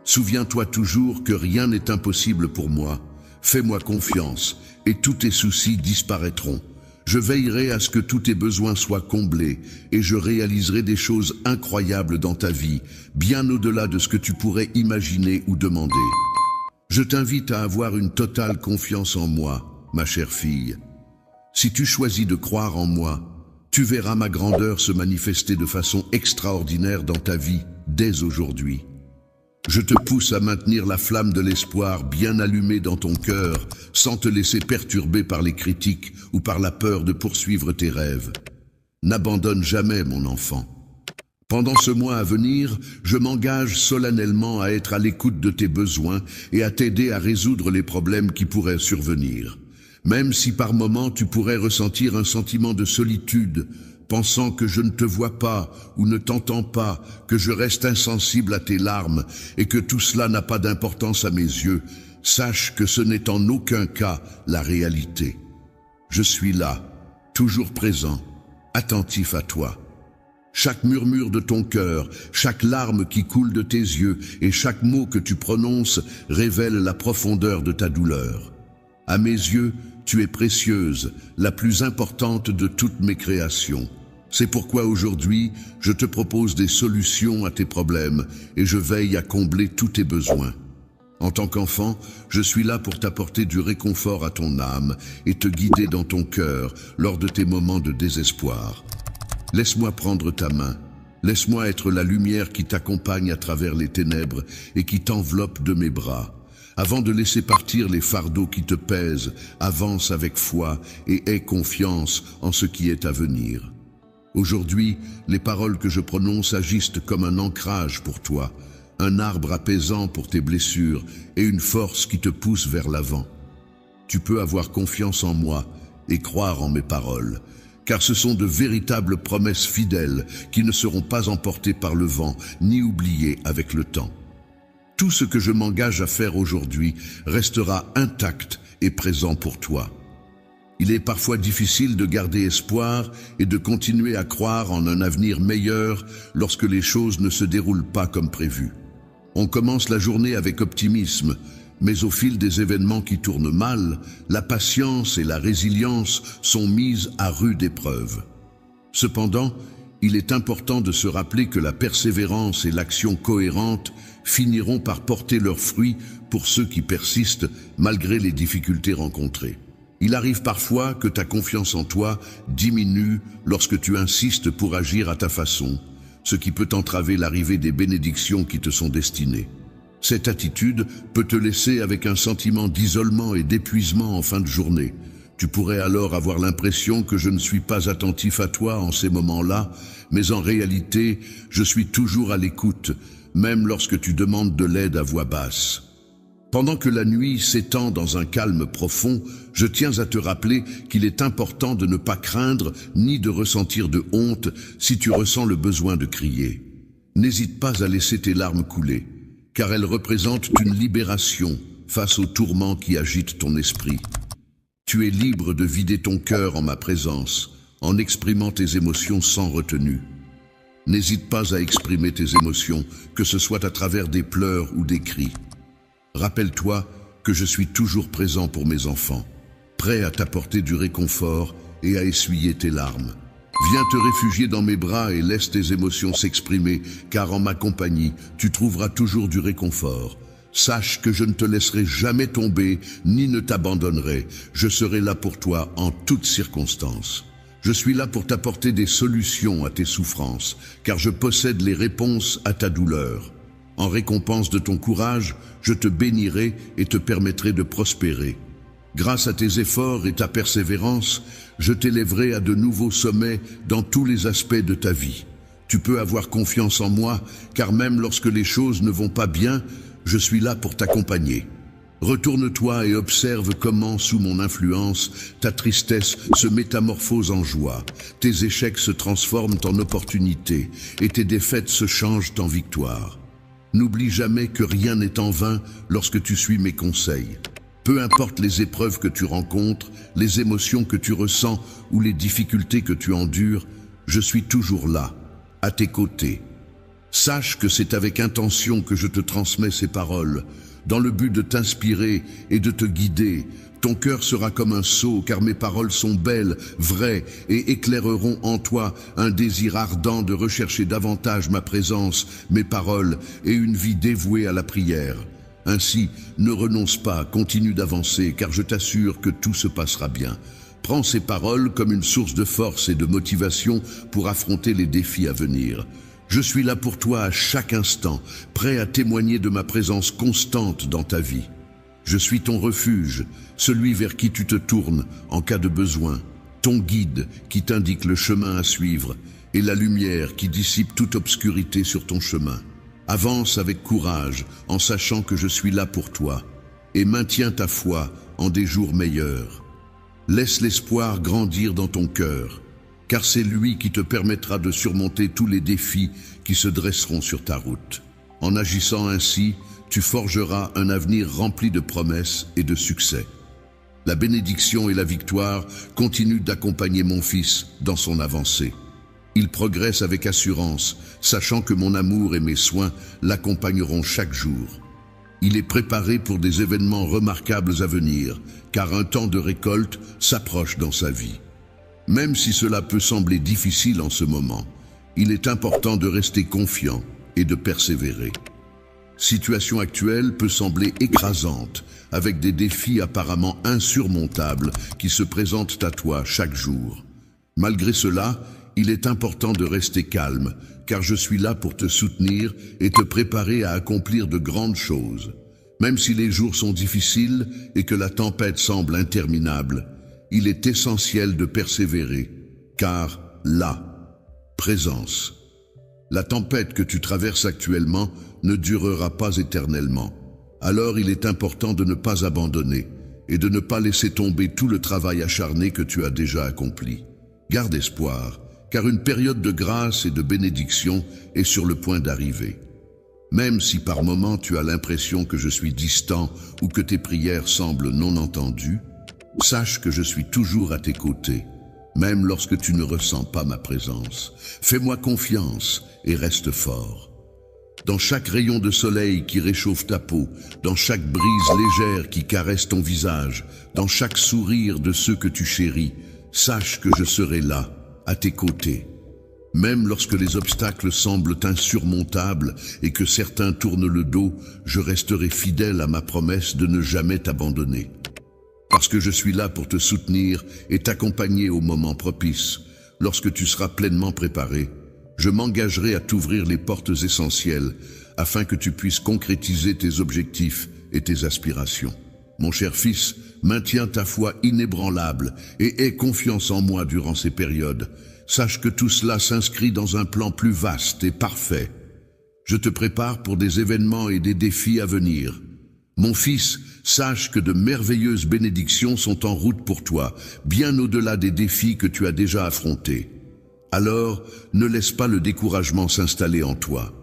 Souviens-toi toujours que rien n'est impossible pour moi. Fais-moi confiance et tous tes soucis disparaîtront. Je veillerai à ce que tous tes besoins soient comblés et je réaliserai des choses incroyables dans ta vie, bien au-delà de ce que tu pourrais imaginer ou demander. Je t'invite à avoir une totale confiance en moi, ma chère fille. Si tu choisis de croire en moi, tu verras ma grandeur se manifester de façon extraordinaire dans ta vie dès aujourd'hui. Je te pousse à maintenir la flamme de l'espoir bien allumée dans ton cœur, sans te laisser perturber par les critiques ou par la peur de poursuivre tes rêves. N'abandonne jamais, mon enfant. Pendant ce mois à venir, je m'engage solennellement à être à l'écoute de tes besoins et à t'aider à résoudre les problèmes qui pourraient survenir. Même si par moments tu pourrais ressentir un sentiment de solitude, pensant que je ne te vois pas ou ne t'entends pas, que je reste insensible à tes larmes et que tout cela n'a pas d'importance à mes yeux, sache que ce n'est en aucun cas la réalité. Je suis là, toujours présent, attentif à toi. Chaque murmure de ton cœur, chaque larme qui coule de tes yeux et chaque mot que tu prononces révèle la profondeur de ta douleur. À mes yeux, tu es précieuse, la plus importante de toutes mes créations. C'est pourquoi aujourd'hui, je te propose des solutions à tes problèmes et je veille à combler tous tes besoins. En tant qu'enfant, je suis là pour t'apporter du réconfort à ton âme et te guider dans ton cœur lors de tes moments de désespoir. Laisse-moi prendre ta main. Laisse-moi être la lumière qui t'accompagne à travers les ténèbres et qui t'enveloppe de mes bras. Avant de laisser partir les fardeaux qui te pèsent, avance avec foi et aie confiance en ce qui est à venir. Aujourd'hui, les paroles que je prononce agissent comme un ancrage pour toi, un arbre apaisant pour tes blessures et une force qui te pousse vers l'avant. Tu peux avoir confiance en moi et croire en mes paroles, car ce sont de véritables promesses fidèles qui ne seront pas emportées par le vent ni oubliées avec le temps. Tout ce que je m'engage à faire aujourd'hui restera intact et présent pour toi. Il est parfois difficile de garder espoir et de continuer à croire en un avenir meilleur lorsque les choses ne se déroulent pas comme prévu. On commence la journée avec optimisme, mais au fil des événements qui tournent mal, la patience et la résilience sont mises à rude épreuve. Cependant, il est important de se rappeler que la persévérance et l'action cohérente finiront par porter leurs fruits pour ceux qui persistent malgré les difficultés rencontrées. Il arrive parfois que ta confiance en toi diminue lorsque tu insistes pour agir à ta façon, ce qui peut entraver l'arrivée des bénédictions qui te sont destinées. Cette attitude peut te laisser avec un sentiment d'isolement et d'épuisement en fin de journée. Tu pourrais alors avoir l'impression que je ne suis pas attentif à toi en ces moments-là, mais en réalité, je suis toujours à l'écoute, même lorsque tu demandes de l'aide à voix basse. Pendant que la nuit s'étend dans un calme profond, je tiens à te rappeler qu'il est important de ne pas craindre ni de ressentir de honte si tu ressens le besoin de crier. N'hésite pas à laisser tes larmes couler, car elles représentent une libération face aux tourments qui agitent ton esprit. Tu es libre de vider ton cœur en ma présence, en exprimant tes émotions sans retenue. N'hésite pas à exprimer tes émotions, que ce soit à travers des pleurs ou des cris. Rappelle-toi que je suis toujours présent pour mes enfants, prêt à t'apporter du réconfort et à essuyer tes larmes. Viens te réfugier dans mes bras et laisse tes émotions s'exprimer, car en ma compagnie, tu trouveras toujours du réconfort. Sache que je ne te laisserai jamais tomber, ni ne t'abandonnerai. Je serai là pour toi en toutes circonstances. Je suis là pour t'apporter des solutions à tes souffrances, car je possède les réponses à ta douleur. En récompense de ton courage, je te bénirai et te permettrai de prospérer. Grâce à tes efforts et ta persévérance, je t'élèverai à de nouveaux sommets dans tous les aspects de ta vie. Tu peux avoir confiance en moi, car même lorsque les choses ne vont pas bien, je suis là pour t'accompagner. Retourne-toi et observe comment, sous mon influence, ta tristesse se métamorphose en joie, tes échecs se transforment en opportunités et tes défaites se changent en victoire. N'oublie jamais que rien n'est en vain lorsque tu suis mes conseils. Peu importe les épreuves que tu rencontres, les émotions que tu ressens ou les difficultés que tu endures, je suis toujours là, à tes côtés. Sache que c'est avec intention que je te transmets ces paroles, dans le but de t'inspirer et de te guider. Ton cœur sera comme un sceau, car mes paroles sont belles, vraies, et éclaireront en toi un désir ardent de rechercher davantage ma présence, mes paroles et une vie dévouée à la prière. Ainsi, ne renonce pas, continue d'avancer, car je t'assure que tout se passera bien. Prends ces paroles comme une source de force et de motivation pour affronter les défis à venir. Je suis là pour toi à chaque instant, prêt à témoigner de ma présence constante dans ta vie. Je suis ton refuge, celui vers qui tu te tournes en cas de besoin, ton guide qui t'indique le chemin à suivre et la lumière qui dissipe toute obscurité sur ton chemin. Avance avec courage en sachant que je suis là pour toi et maintiens ta foi en des jours meilleurs. Laisse l'espoir grandir dans ton cœur, car c'est lui qui te permettra de surmonter tous les défis qui se dresseront sur ta route. En agissant ainsi, tu forgeras un avenir rempli de promesses et de succès. La bénédiction et la victoire continuent d'accompagner mon fils dans son avancée. Il progresse avec assurance, sachant que mon amour et mes soins l'accompagneront chaque jour. Il est préparé pour des événements remarquables à venir, car un temps de récolte s'approche dans sa vie. Même si cela peut sembler difficile en ce moment, il est important de rester confiant et de persévérer. Situation actuelle peut sembler écrasante, avec des défis apparemment insurmontables qui se présentent à toi chaque jour. Malgré cela, il est important de rester calme, car je suis là pour te soutenir et te préparer à accomplir de grandes choses. Même si les jours sont difficiles et que la tempête semble interminable, il est essentiel de persévérer, car présence. La tempête que tu traverses actuellement ne durera pas éternellement. Alors il est important de ne pas abandonner et de ne pas laisser tomber tout le travail acharné que tu as déjà accompli. Garde espoir, car une période de grâce et de bénédiction est sur le point d'arriver. Même si par moments tu as l'impression que je suis distant ou que tes prières semblent non entendues, sache que je suis toujours à tes côtés, même lorsque tu ne ressens pas ma présence. Fais-moi confiance et reste fort. Dans chaque rayon de soleil qui réchauffe ta peau, dans chaque brise légère qui caresse ton visage, dans chaque sourire de ceux que tu chéris, sache que je serai là, à tes côtés. Même lorsque les obstacles semblent insurmontables et que certains tournent le dos, je resterai fidèle à ma promesse de ne jamais t'abandonner. parce que je suis là pour te soutenir et t'accompagner au moment propice. Lorsque tu seras pleinement préparé, je m'engagerai à t'ouvrir les portes essentielles afin que tu puisses concrétiser tes objectifs et tes aspirations. Mon cher fils, maintiens ta foi inébranlable et aie confiance en moi durant ces périodes. Sache que tout cela s'inscrit dans un plan plus vaste et parfait. Je te prépare pour des événements et des défis à venir. Mon fils, sache que de merveilleuses bénédictions sont en route pour toi, bien au-delà des défis que tu as déjà affrontés. Alors, ne laisse pas le découragement s'installer en toi.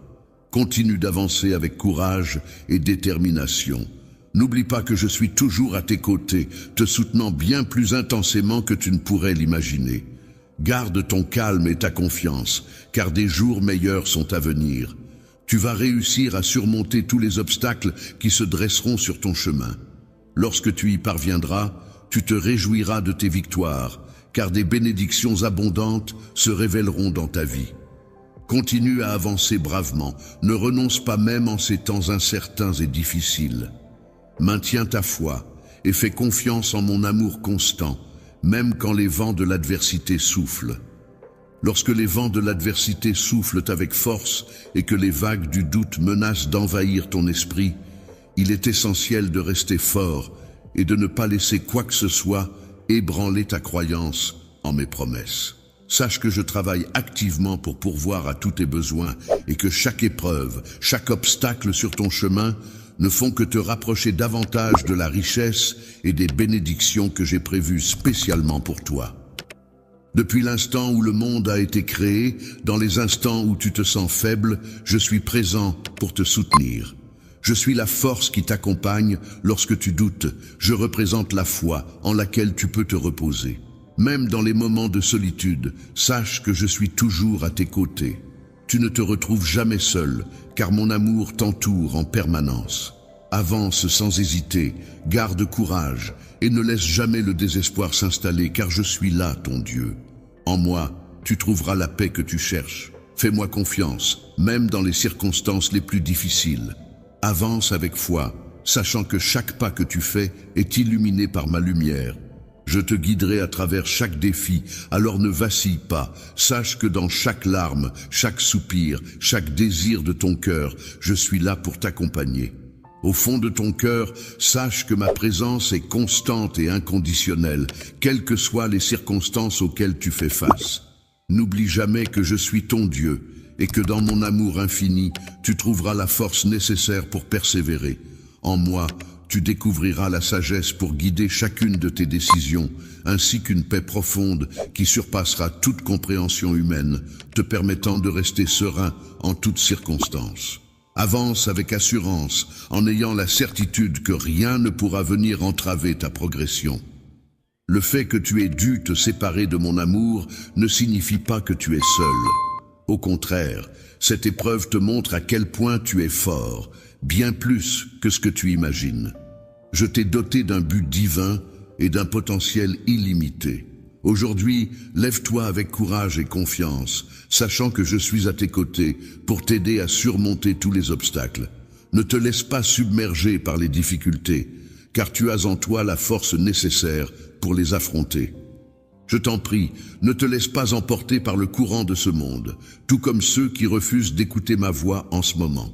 Continue d'avancer avec courage et détermination. N'oublie pas que je suis toujours à tes côtés, te soutenant bien plus intensément que tu ne pourrais l'imaginer. Garde ton calme et ta confiance, car des jours meilleurs sont à venir. Tu vas réussir à surmonter tous les obstacles qui se dresseront sur ton chemin. Lorsque tu y parviendras, tu te réjouiras de tes victoires, car des bénédictions abondantes se révéleront dans ta vie. Continue à avancer bravement, ne renonce pas même en ces temps incertains et difficiles. Maintiens ta foi et fais confiance en mon amour constant, même quand les vents de l'adversité soufflent. Lorsque les vents de l'adversité soufflent avec force et que les vagues du doute menacent d'envahir ton esprit, il est essentiel de rester fort et de ne pas laisser quoi que ce soit ébranler ta croyance en mes promesses. Sache que je travaille activement pour pourvoir à tous tes besoins et que chaque épreuve, chaque obstacle sur ton chemin ne font que te rapprocher davantage de la richesse et des bénédictions que j'ai prévues spécialement pour toi. Depuis l'instant où le monde a été créé, dans les instants où tu te sens faible, je suis présent pour te soutenir. Je suis la force qui t'accompagne lorsque tu doutes. Je représente la foi en laquelle tu peux te reposer. Même dans les moments de solitude, sache que je suis toujours à tes côtés. Tu ne te retrouves jamais seul, car mon amour t'entoure en permanence. Avance sans hésiter, garde courage et ne laisse jamais le désespoir s'installer, car je suis là, ton Dieu. En moi, tu trouveras la paix que tu cherches. Fais-moi confiance, même dans les circonstances les plus difficiles. Avance avec foi, sachant que chaque pas que tu fais est illuminé par ma lumière. Je te guiderai à travers chaque défi, alors ne vacille pas. Sache que dans chaque larme, chaque soupir, chaque désir de ton cœur, je suis là pour t'accompagner. Au fond de ton cœur, sache que ma présence est constante et inconditionnelle, quelles que soient les circonstances auxquelles tu fais face. N'oublie jamais que je suis ton Dieu et que dans mon amour infini, tu trouveras la force nécessaire pour persévérer. En moi, tu découvriras la sagesse pour guider chacune de tes décisions, ainsi qu'une paix profonde qui surpassera toute compréhension humaine, te permettant de rester serein en toutes circonstances. Avance avec assurance, en ayant la certitude que rien ne pourra venir entraver ta progression. Le fait que tu aies dû te séparer de mon amour ne signifie pas que tu es seul. Au contraire, cette épreuve te montre à quel point tu es fort, bien plus que ce que tu imagines. Je t'ai doté d'un but divin et d'un potentiel illimité. Aujourd'hui, lève-toi avec courage et confiance, sachant que je suis à tes côtés pour t'aider à surmonter tous les obstacles. Ne te laisse pas submerger par les difficultés, car tu as en toi la force nécessaire pour les affronter. Je t'en prie, ne te laisse pas emporter par le courant de ce monde, tout comme ceux qui refusent d'écouter ma voix en ce moment.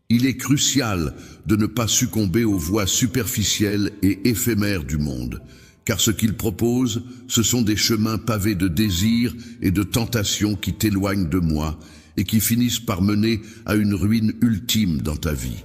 Il est crucial de ne pas succomber aux voies superficielles et éphémères du monde, car ce qu'il propose, ce sont des chemins pavés de désirs et de tentations qui t'éloignent de moi et qui finissent par mener à une ruine ultime dans ta vie.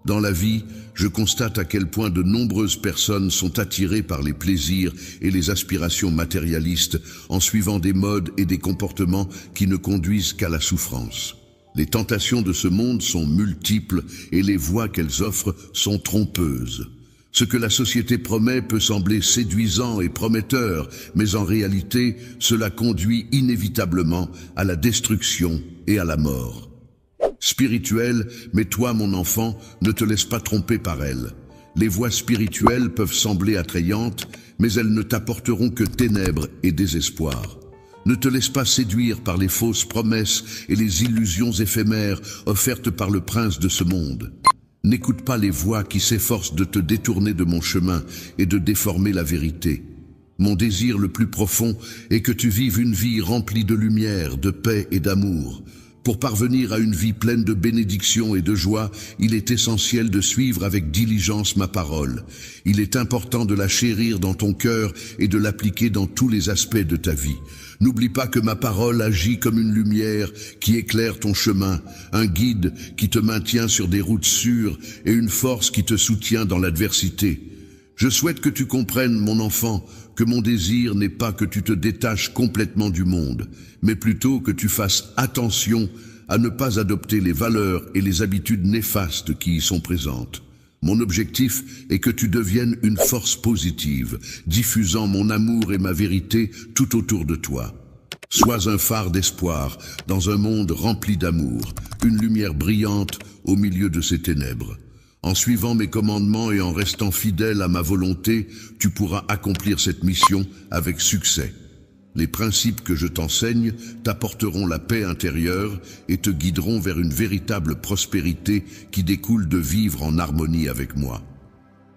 Dans la vie, je constate à quel point de nombreuses personnes sont attirées par les plaisirs et les aspirations matérialistes en suivant des modes et des comportements qui ne conduisent qu'à la souffrance. Les tentations de ce monde sont multiples et les voies qu'elles offrent sont trompeuses. Ce que la société promet peut sembler séduisant et prometteur, mais en réalité, cela conduit inévitablement à la destruction et à la mort. Spirituelle, mais toi, mon enfant, ne te laisse pas tromper par elles. Les voies spirituelles peuvent sembler attrayantes, mais elles ne t'apporteront que ténèbres et désespoir. Ne te laisse pas séduire par les fausses promesses et les illusions éphémères offertes par le prince de ce monde. N'écoute pas les voix qui s'efforcent de te détourner de mon chemin et de déformer la vérité. Mon désir le plus profond est que tu vives une vie remplie de lumière, de paix et d'amour. Pour parvenir à une vie pleine de bénédictions et de joie, il est essentiel de suivre avec diligence ma parole. Il est important de la chérir dans ton cœur et de l'appliquer dans tous les aspects de ta vie. N'oublie pas que ma parole agit comme une lumière qui éclaire ton chemin, un guide qui te maintient sur des routes sûres et une force qui te soutient dans l'adversité. Je souhaite que tu comprennes, mon enfant, que mon désir n'est pas que tu te détaches complètement du monde, mais plutôt que tu fasses attention à ne pas adopter les valeurs et les habitudes néfastes qui y sont présentes. Mon objectif est que tu deviennes une force positive, diffusant mon amour et ma vérité tout autour de toi. Sois un phare d'espoir dans un monde rempli d'amour, une lumière brillante au milieu de ces ténèbres. En suivant mes commandements et en restant fidèle à ma volonté, tu pourras accomplir cette mission avec succès. Les principes que je t'enseigne t'apporteront la paix intérieure et te guideront vers une véritable prospérité qui découle de vivre en harmonie avec moi.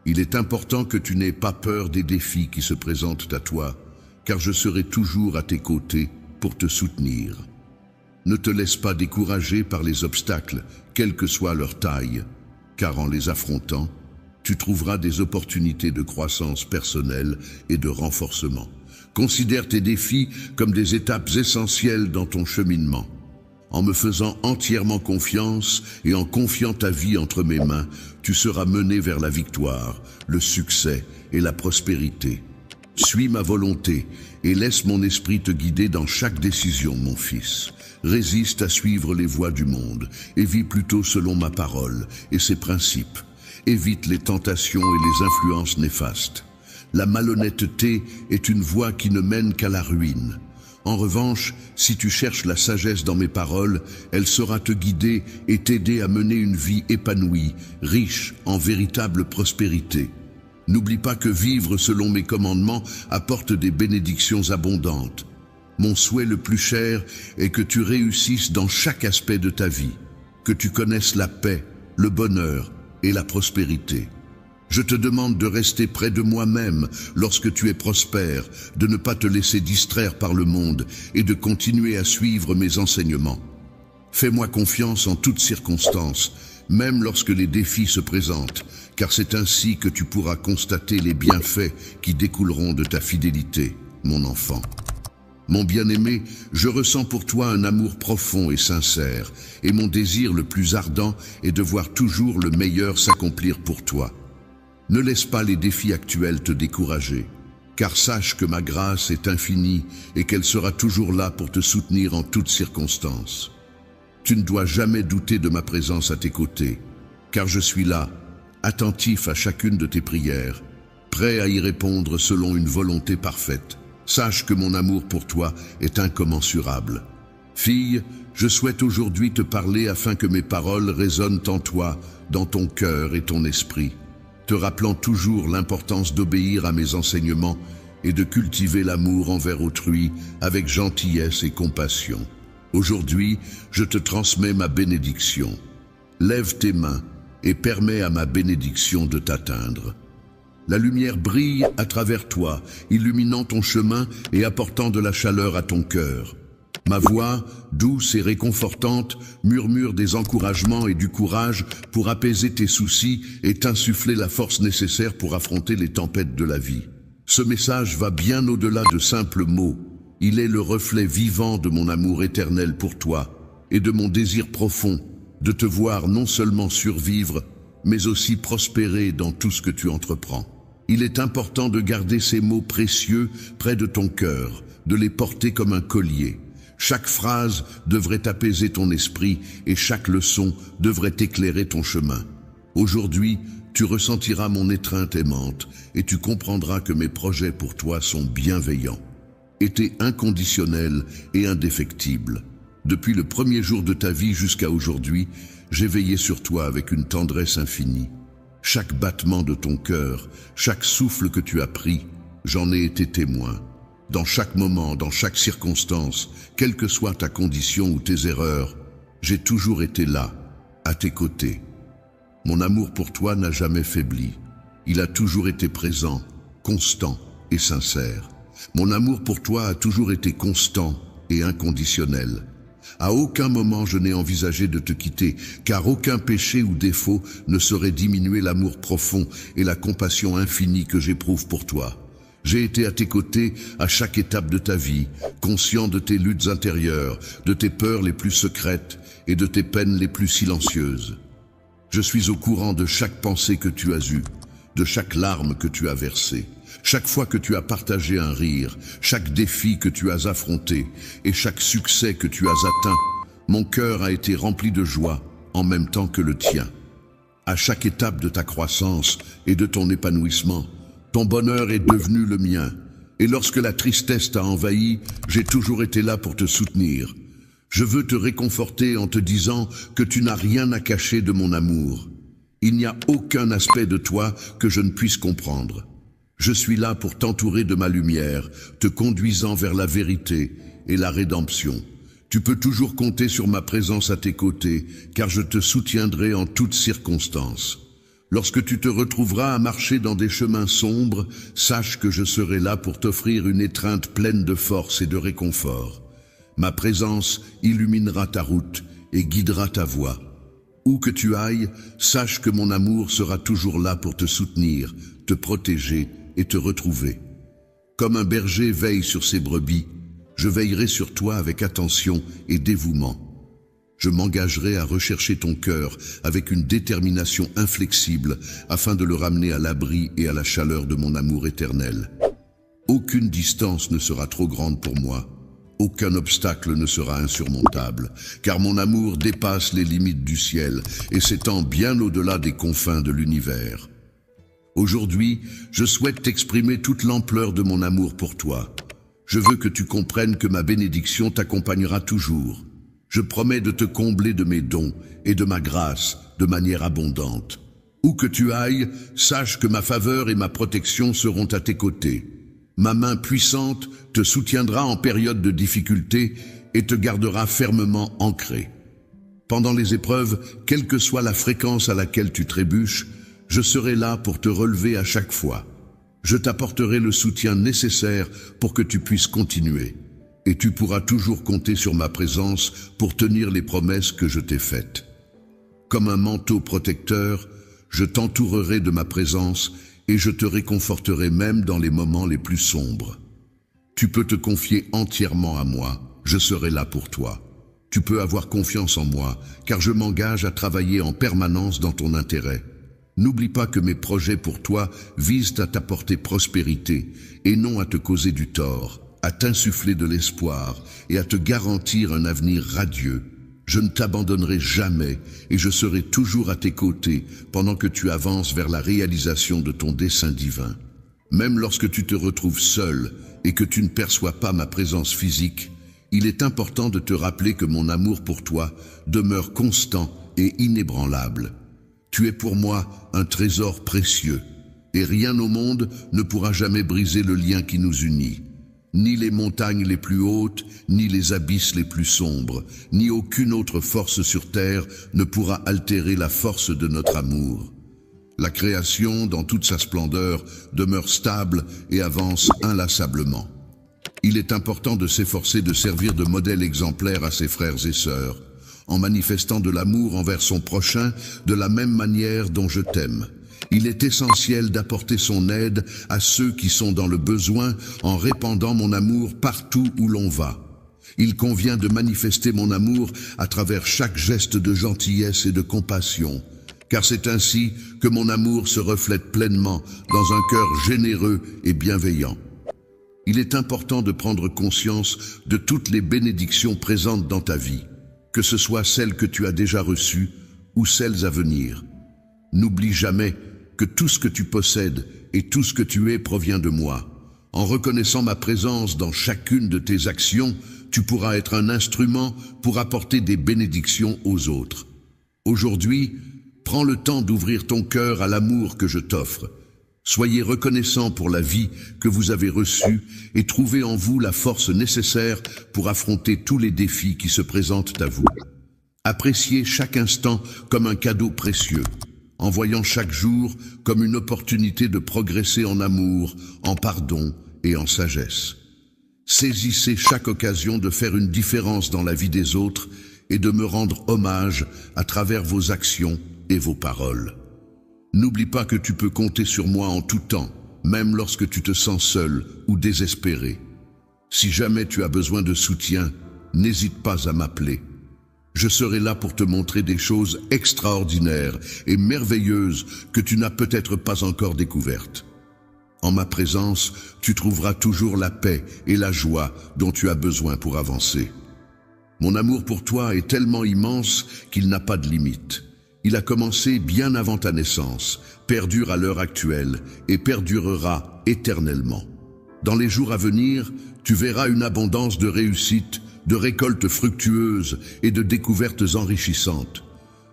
Il est important que tu n'aies pas peur des défis qui se présentent à toi, car je serai toujours à tes côtés pour te soutenir. Ne te laisse pas décourager par les obstacles, quelle que soit leur taille, car en les affrontant, tu trouveras des opportunités de croissance personnelle et de renforcement. Considère tes défis comme des étapes essentielles dans ton cheminement. En me faisant entièrement confiance et en confiant ta vie entre mes mains, tu seras mené vers la victoire, le succès et la prospérité. Suis ma volonté et laisse mon esprit te guider dans chaque décision, mon fils. Résiste à suivre les voies du monde et vis plutôt selon ma parole et ses principes. Évite les tentations et les influences néfastes. La malhonnêteté est une voie qui ne mène qu'à la ruine. En revanche, si tu cherches la sagesse dans mes paroles, elle saura te guider et t'aider à mener une vie épanouie, riche en véritable prospérité. N'oublie pas que vivre selon mes commandements apporte des bénédictions abondantes. Mon souhait le plus cher est que tu réussisses dans chaque aspect de ta vie, que tu connaisses la paix, le bonheur et la prospérité. Je te demande de rester près de moi-même lorsque tu es prospère, de ne pas te laisser distraire par le monde et de continuer à suivre mes enseignements. Fais-moi confiance en toutes circonstances, même lorsque les défis se présentent, car c'est ainsi que tu pourras constater les bienfaits qui découleront de ta fidélité, mon enfant. Mon bien-aimé, je ressens pour toi un amour profond et sincère, et mon désir le plus ardent est de voir toujours le meilleur s'accomplir pour toi. Ne laisse pas les défis actuels te décourager, car sache que ma grâce est infinie et qu'elle sera toujours là pour te soutenir en toutes circonstances. Tu ne dois jamais douter de ma présence à tes côtés, car je suis là, attentif à chacune de tes prières, prêt à y répondre selon une volonté parfaite. Sache que mon amour pour toi est incommensurable. Fille, je souhaite aujourd'hui te parler afin que mes paroles résonnent en toi, dans ton cœur et ton esprit, te rappelant toujours l'importance d'obéir à mes enseignements et de cultiver l'amour envers autrui avec gentillesse et compassion. Aujourd'hui, je te transmets ma bénédiction. Lève tes mains et permets à ma bénédiction de t'atteindre. La lumière brille à travers toi, illuminant ton chemin et apportant de la chaleur à ton cœur. Ma voix, douce et réconfortante, murmure des encouragements et du courage pour apaiser tes soucis et t'insuffler la force nécessaire pour affronter les tempêtes de la vie. Ce message va bien au-delà de simples mots. Il est le reflet vivant de mon amour éternel pour toi et de mon désir profond de te voir non seulement survivre, mais aussi prospérer dans tout ce que tu entreprends. Il est important de garder ces mots précieux près de ton cœur, de les porter comme un collier. Chaque phrase devrait apaiser ton esprit et chaque leçon devrait éclairer ton chemin. Aujourd'hui, tu ressentiras mon étreinte aimante et tu comprendras que mes projets pour toi sont bienveillants, étaient inconditionnels et indéfectibles. Depuis le premier jour de ta vie jusqu'à aujourd'hui, j'ai veillé sur toi avec une tendresse infinie. Chaque battement de ton cœur, chaque souffle que tu as pris, j'en ai été témoin. Dans chaque moment, dans chaque circonstance, quelle que soit ta condition ou tes erreurs, j'ai toujours été là, à tes côtés. Mon amour pour toi n'a jamais faibli. Il a toujours été présent, constant et sincère. Mon amour pour toi a toujours été constant et inconditionnel. À aucun moment je n'ai envisagé de te quitter, car aucun péché ou défaut ne saurait diminuer l'amour profond et la compassion infinie que j'éprouve pour toi. J'ai été à tes côtés à chaque étape de ta vie, conscient de tes luttes intérieures, de tes peurs les plus secrètes et de tes peines les plus silencieuses. Je suis au courant de chaque pensée que tu as eue, de chaque larme que tu as versée, chaque fois que tu as partagé un rire, chaque défi que tu as affronté et chaque succès que tu as atteint. Mon cœur a été rempli de joie en même temps que le tien. À chaque étape de ta croissance et de ton épanouissement, ton bonheur est devenu le mien. Et lorsque la tristesse t'a envahi, j'ai toujours été là pour te soutenir. Je veux te réconforter en te disant que tu n'as rien à cacher de mon amour. Il n'y a aucun aspect de toi que je ne puisse comprendre. Je suis là pour t'entourer de ma lumière, te conduisant vers la vérité et la rédemption. Tu peux toujours compter sur ma présence à tes côtés, car je te soutiendrai en toutes circonstances. Lorsque tu te retrouveras à marcher dans des chemins sombres, sache que je serai là pour t'offrir une étreinte pleine de force et de réconfort. Ma présence illuminera ta route et guidera ta voie. Où que tu ailles, sache que mon amour sera toujours là pour te soutenir, te protéger et te retrouver. Comme un berger veille sur ses brebis, je veillerai sur toi avec attention et dévouement. Je m'engagerai à rechercher ton cœur avec une détermination inflexible afin de le ramener à l'abri et à la chaleur de mon amour éternel. Aucune distance ne sera trop grande pour moi. Aucun obstacle ne sera insurmontable, car mon amour dépasse les limites du ciel et s'étend bien au-delà des confins de l'univers. Aujourd'hui, je souhaite t'exprimer toute l'ampleur de mon amour pour toi. Je veux que tu comprennes que ma bénédiction t'accompagnera toujours. Je promets de te combler de mes dons et de ma grâce de manière abondante. Où que tu ailles, sache que ma faveur et ma protection seront à tes côtés. Ma main puissante te soutiendra en période de difficulté et te gardera fermement ancré. Pendant les épreuves, quelle que soit la fréquence à laquelle tu trébuches, je serai là pour te relever à chaque fois. Je t'apporterai le soutien nécessaire pour que tu puisses continuer. Et tu pourras toujours compter sur ma présence pour tenir les promesses que je t'ai faites. Comme un manteau protecteur, je t'entourerai de ma présence et je te réconforterai même dans les moments les plus sombres. Tu peux te confier entièrement à moi, je serai là pour toi. Tu peux avoir confiance en moi, car je m'engage à travailler en permanence dans ton intérêt. N'oublie pas que mes projets pour toi visent à t'apporter prospérité et non à te causer du tort, à t'insuffler de l'espoir et à te garantir un avenir radieux. Je ne t'abandonnerai jamais et je serai toujours à tes côtés pendant que tu avances vers la réalisation de ton dessein divin. Même lorsque tu te retrouves seul et que tu ne perçois pas ma présence physique, il est important de te rappeler que mon amour pour toi demeure constant et inébranlable. Tu es pour moi un trésor précieux et rien au monde ne pourra jamais briser le lien qui nous unit. Ni les montagnes les plus hautes, ni les abysses les plus sombres, ni aucune autre force sur terre ne pourra altérer la force de notre amour. La création, dans toute sa splendeur, demeure stable et avance inlassablement. Il est important de s'efforcer de servir de modèle exemplaire à ses frères et sœurs, en manifestant de l'amour envers son prochain de la même manière dont je t'aime. Il est essentiel d'apporter son aide à ceux qui sont dans le besoin en répandant mon amour partout où l'on va. Il convient de manifester mon amour à travers chaque geste de gentillesse et de compassion, car c'est ainsi que mon amour se reflète pleinement dans un cœur généreux et bienveillant. Il est important de prendre conscience de toutes les bénédictions présentes dans ta vie, que ce soit celles que tu as déjà reçues ou celles à venir. N'oublie jamais que tout ce que tu possèdes et tout ce que tu es provient de moi. En reconnaissant ma présence dans chacune de tes actions, tu pourras être un instrument pour apporter des bénédictions aux autres. Aujourd'hui, prends le temps d'ouvrir ton cœur à l'amour que je t'offre. Soyez reconnaissants pour la vie que vous avez reçue et trouvez en vous la force nécessaire pour affronter tous les défis qui se présentent à vous. Appréciez chaque instant comme un cadeau précieux. en voyant chaque jour comme une opportunité de progresser en amour, en pardon et en sagesse. Saisissez chaque occasion de faire une différence dans la vie des autres et de me rendre hommage à travers vos actions et vos paroles. N'oublie pas que tu peux compter sur moi en tout temps, même lorsque tu te sens seul ou désespéré. Si jamais tu as besoin de soutien, n'hésite pas à m'appeler. Je serai là pour te montrer des choses extraordinaires et merveilleuses que tu n'as peut-être pas encore découvertes. En ma présence, tu trouveras toujours la paix et la joie dont tu as besoin pour avancer. Mon amour pour toi est tellement immense qu'il n'a pas de limite. Il a commencé bien avant ta naissance, perdure à l'heure actuelle et perdurera éternellement. Dans les jours à venir, tu verras une abondance de réussite, de récoltes fructueuses et de découvertes enrichissantes.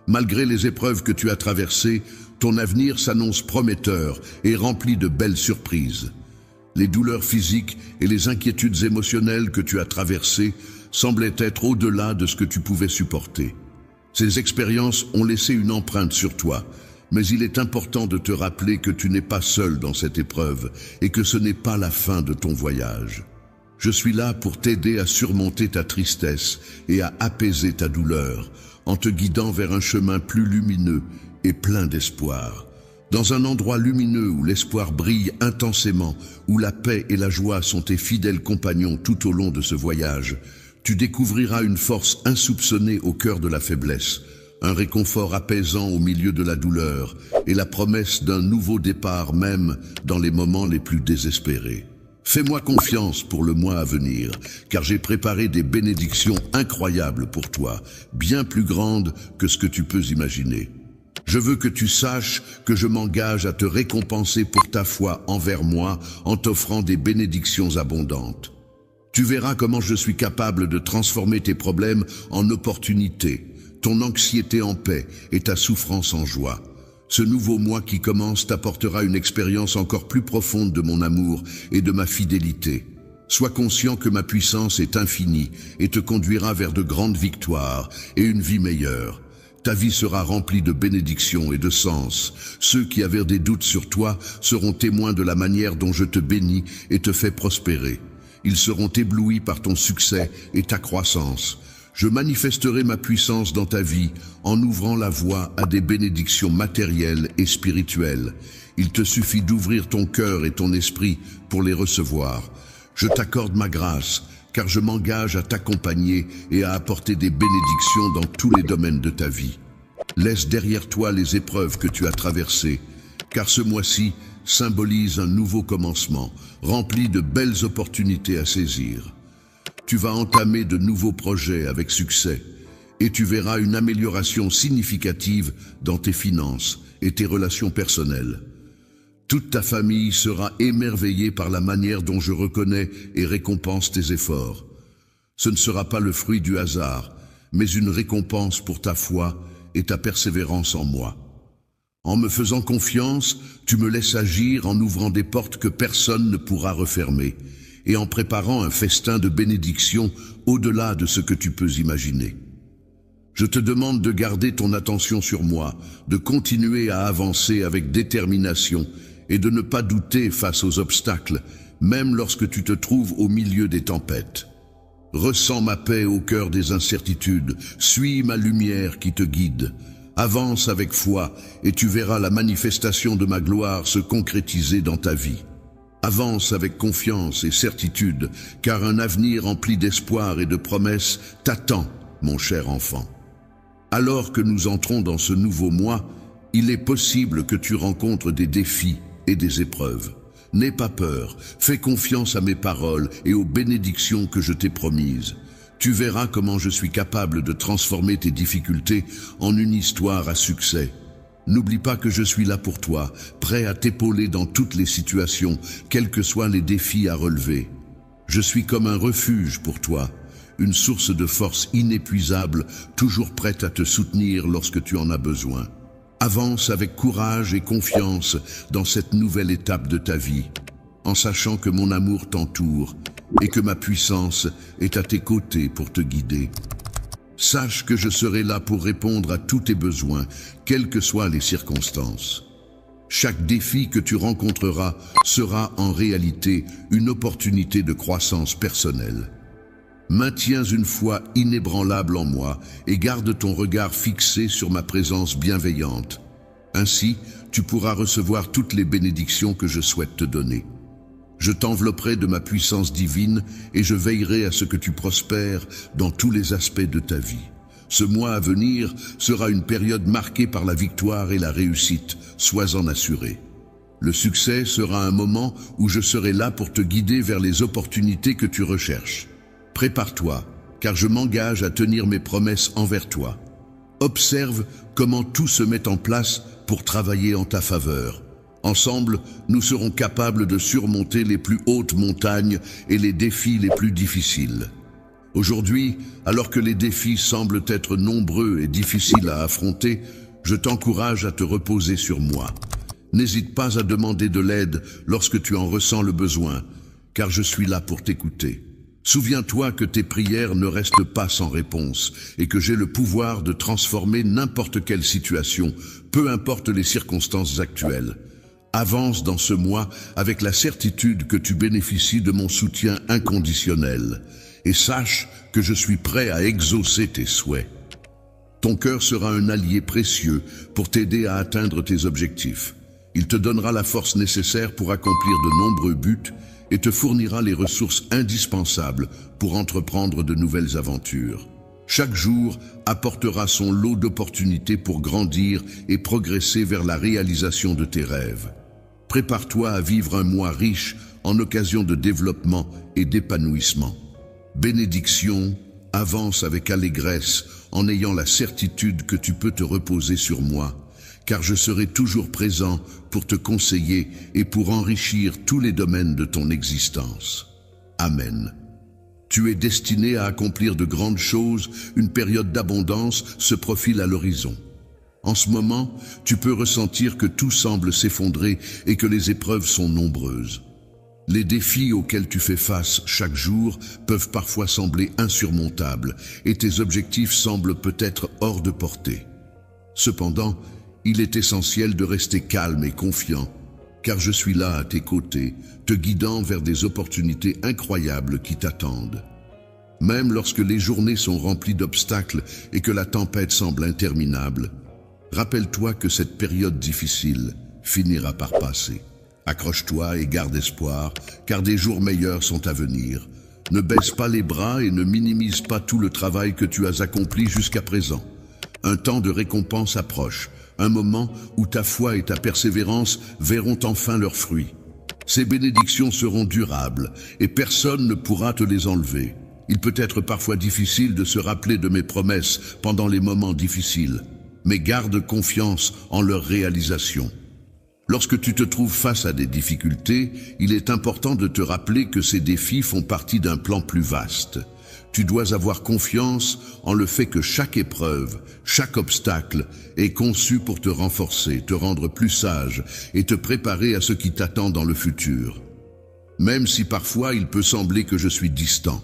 Malgré les épreuves que tu as traversées, ton avenir s'annonce prometteur et rempli de belles surprises. Les douleurs physiques et les inquiétudes émotionnelles que tu as traversées semblaient être au-delà de ce que tu pouvais supporter. Ces expériences ont laissé une empreinte sur toi, mais il est important de te rappeler que tu n'es pas seul dans cette épreuve et que ce n'est pas la fin de ton voyage. Je suis là pour t'aider à surmonter ta tristesse et à apaiser ta douleur, en te guidant vers un chemin plus lumineux et plein d'espoir. Dans un endroit lumineux où l'espoir brille intensément, où la paix et la joie sont tes fidèles compagnons tout au long de ce voyage, tu découvriras une force insoupçonnée au cœur de la faiblesse, un réconfort apaisant au milieu de la douleur et la promesse d'un nouveau départ même dans les moments les plus désespérés. Fais-moi confiance pour le mois à venir, car j'ai préparé des bénédictions incroyables pour toi, bien plus grandes que ce que tu peux imaginer. Je veux que tu saches que je m'engage à te récompenser pour ta foi envers moi en t'offrant des bénédictions abondantes. Tu verras comment je suis capable de transformer tes problèmes en opportunités, ton anxiété en paix et ta souffrance en joie. Ce nouveau mois qui commence t'apportera une expérience encore plus profonde de mon amour et de ma fidélité. Sois conscient que ma puissance est infinie et te conduira vers de grandes victoires et une vie meilleure. Ta vie sera remplie de bénédictions et de sens. Ceux qui avaient des doutes sur toi seront témoins de la manière dont je te bénis et te fais prospérer. Ils seront éblouis par ton succès et ta croissance. Je manifesterai ma puissance dans ta vie en ouvrant la voie à des bénédictions matérielles et spirituelles. Il te suffit d'ouvrir ton cœur et ton esprit pour les recevoir. Je t'accorde ma grâce, car je m'engage à t'accompagner et à apporter des bénédictions dans tous les domaines de ta vie. Laisse derrière toi les épreuves que tu as traversées, car ce mois-ci symbolise un nouveau commencement, rempli de belles opportunités à saisir. Tu vas entamer de nouveaux projets avec succès et tu verras une amélioration significative dans tes finances et tes relations personnelles. Toute ta famille sera émerveillée par la manière dont je reconnais et récompense tes efforts. Ce ne sera pas le fruit du hasard, mais une récompense pour ta foi et ta persévérance en moi. En me faisant confiance, tu me laisses agir en ouvrant des portes que personne ne pourra refermer et en préparant un festin de bénédictions au-delà de ce que tu peux imaginer. Je te demande de garder ton attention sur moi, de continuer à avancer avec détermination et de ne pas douter face aux obstacles, même lorsque tu te trouves au milieu des tempêtes. Ressens ma paix au cœur des incertitudes, suis ma lumière qui te guide. Avance avec foi et tu verras la manifestation de ma gloire se concrétiser dans ta vie. Avance avec confiance et certitude, car un avenir rempli d'espoir et de promesses t'attend, mon cher enfant. Alors que nous entrons dans ce nouveau mois, il est possible que tu rencontres des défis et des épreuves. N'aie pas peur, fais confiance à mes paroles et aux bénédictions que je t'ai promises. Tu verras comment je suis capable de transformer tes difficultés en une histoire à succès. N'oublie pas que je suis là pour toi, prêt à t'épauler dans toutes les situations, quels que soient les défis à relever. Je suis comme un refuge pour toi, une source de force inépuisable, toujours prête à te soutenir lorsque tu en as besoin. Avance avec courage et confiance dans cette nouvelle étape de ta vie, en sachant que mon amour t'entoure et que ma puissance est à tes côtés pour te guider. Sache que je serai là pour répondre à tous tes besoins, quelles que soient les circonstances. Chaque défi que tu rencontreras sera en réalité une opportunité de croissance personnelle. Maintiens une foi inébranlable en moi et garde ton regard fixé sur ma présence bienveillante. Ainsi, tu pourras recevoir toutes les bénédictions que je souhaite te donner. Je t'envelopperai de ma puissance divine et je veillerai à ce que tu prospères dans tous les aspects de ta vie. Ce mois à venir sera une période marquée par la victoire et la réussite, sois-en assuré. Le succès sera un moment où je serai là pour te guider vers les opportunités que tu recherches. Prépare-toi, car je m'engage à tenir mes promesses envers toi. Observe comment tout se met en place pour travailler en ta faveur. Ensemble, nous serons capables de surmonter les plus hautes montagnes et les défis les plus difficiles. Aujourd'hui, alors que les défis semblent être nombreux et difficiles à affronter, je t'encourage à te reposer sur moi. N'hésite pas à demander de l'aide lorsque tu en ressens le besoin, car je suis là pour t'écouter. Souviens-toi que tes prières ne restent pas sans réponse et que j'ai le pouvoir de transformer n'importe quelle situation, peu importe les circonstances actuelles. Avance dans ce mois avec la certitude que tu bénéficies de mon soutien inconditionnel et sache que je suis prêt à exaucer tes souhaits. Ton cœur sera un allié précieux pour t'aider à atteindre tes objectifs. Il te donnera la force nécessaire pour accomplir de nombreux buts et te fournira les ressources indispensables pour entreprendre de nouvelles aventures. Chaque jour apportera son lot d'opportunités pour grandir et progresser vers la réalisation de tes rêves. Prépare-toi à vivre un mois riche en occasions de développement et d'épanouissement. Bénédiction, avance avec allégresse en ayant la certitude que tu peux te reposer sur moi, car je serai toujours présent pour te conseiller et pour enrichir tous les domaines de ton existence. Amen. Tu es destiné à accomplir de grandes choses, une période d'abondance se profile à l'horizon. En ce moment, tu peux ressentir que tout semble s'effondrer et que les épreuves sont nombreuses. Les défis auxquels tu fais face chaque jour peuvent parfois sembler insurmontables et tes objectifs semblent peut-être hors de portée. Cependant, il est essentiel de rester calme et confiant, car je suis là à tes côtés, te guidant vers des opportunités incroyables qui t'attendent. Même lorsque les journées sont remplies d'obstacles et que la tempête semble interminable, rappelle-toi que cette période difficile finira par passer. Accroche-toi et garde espoir, car des jours meilleurs sont à venir. Ne baisse pas les bras et ne minimise pas tout le travail que tu as accompli jusqu'à présent. Un temps de récompense approche, un moment où ta foi et ta persévérance verront enfin leurs fruits. Ces bénédictions seront durables et personne ne pourra te les enlever. Il peut être parfois difficile de se rappeler de mes promesses pendant les moments difficiles, mais garde confiance en leur réalisation. Lorsque tu te trouves face à des difficultés, il est important de te rappeler que ces défis font partie d'un plan plus vaste. Tu dois avoir confiance en le fait que chaque épreuve, chaque obstacle est conçu pour te renforcer, te rendre plus sage et te préparer à ce qui t'attend dans le futur. Même si parfois il peut sembler que je suis distant,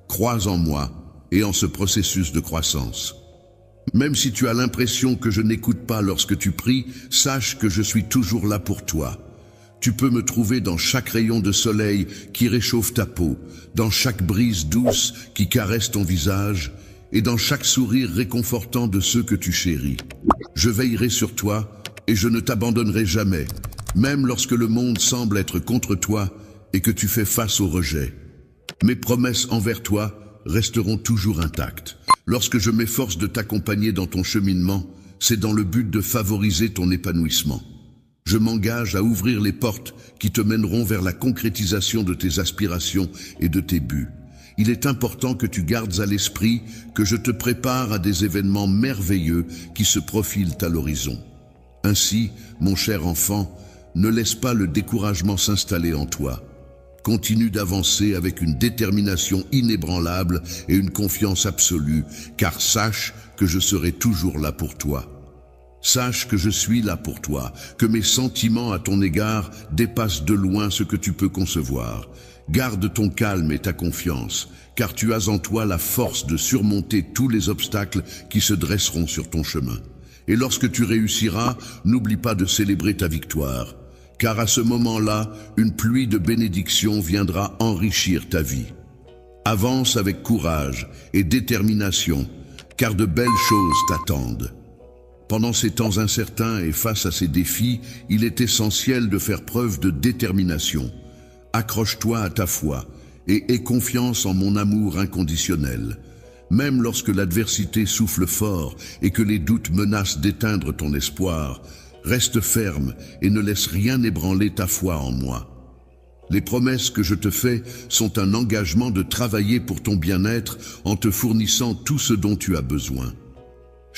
crois en moi et en ce processus de croissance. Même si tu as l'impression que je n'écoute pas lorsque tu pries, sache que je suis toujours là pour toi. Tu peux me trouver dans chaque rayon de soleil qui réchauffe ta peau, dans chaque brise douce qui caresse ton visage et dans chaque sourire réconfortant de ceux que tu chéris. Je veillerai sur toi et je ne t'abandonnerai jamais, même lorsque le monde semble être contre toi et que tu fais face au rejet. Mes promesses envers toi resteront toujours intactes. Lorsque je m'efforce de t'accompagner dans ton cheminement, c'est dans le but de favoriser ton épanouissement. Je m'engage à ouvrir les portes qui te mèneront vers la concrétisation de tes aspirations et de tes buts. Il est important que tu gardes à l'esprit que je te prépare à des événements merveilleux qui se profilent à l'horizon. Ainsi, mon cher enfant, ne laisse pas le découragement s'installer en toi. Continue d'avancer avec une détermination inébranlable et une confiance absolue, car sache que je serai toujours là pour toi. Sache que je suis là pour toi, que mes sentiments à ton égard dépassent de loin ce que tu peux concevoir. Garde ton calme et ta confiance, car tu as en toi la force de surmonter tous les obstacles qui se dresseront sur ton chemin. Et lorsque tu réussiras, n'oublie pas de célébrer ta victoire, car à ce moment-là, une pluie de bénédictions viendra enrichir ta vie. Avance avec courage et détermination, car de belles choses t'attendent. Pendant ces temps incertains et face à ces défis, il est essentiel de faire preuve de détermination. Accroche-toi à ta foi et aie confiance en mon amour inconditionnel. Même lorsque l'adversité souffle fort et que les doutes menacent d'éteindre ton espoir, reste ferme et ne laisse rien ébranler ta foi en moi. Les promesses que je te fais sont un engagement de travailler pour ton bien-être en te fournissant tout ce dont tu as besoin.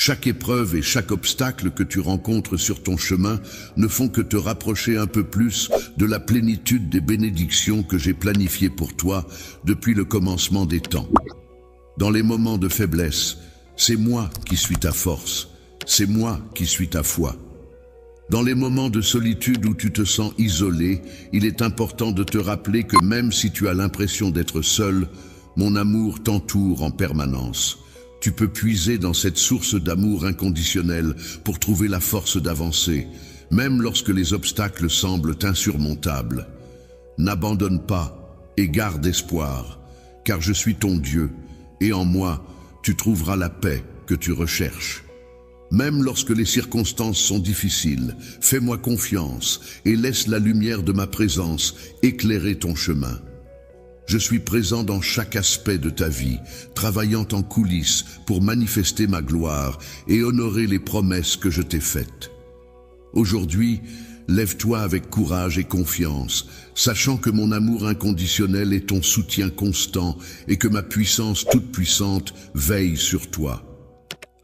Chaque épreuve et chaque obstacle que tu rencontres sur ton chemin ne font que te rapprocher un peu plus de la plénitude des bénédictions que j'ai planifiées pour toi depuis le commencement des temps. Dans les moments de faiblesse, c'est moi qui suis ta force, c'est moi qui suis ta foi. Dans les moments de solitude où tu te sens isolé, il est important de te rappeler que même si tu as l'impression d'être seul, mon amour t'entoure en permanence. Tu peux puiser dans cette source d'amour inconditionnel pour trouver la force d'avancer, même lorsque les obstacles semblent insurmontables. N'abandonne pas et garde espoir, car je suis ton Dieu, et en moi, tu trouveras la paix que tu recherches. Même lorsque les circonstances sont difficiles, fais-moi confiance et laisse la lumière de ma présence éclairer ton chemin. Je suis présent dans chaque aspect de ta vie, travaillant en coulisses pour manifester ma gloire et honorer les promesses que je t'ai faites. Aujourd'hui, lève-toi avec courage et confiance, sachant que mon amour inconditionnel est ton soutien constant et que ma puissance toute puissante veille sur toi.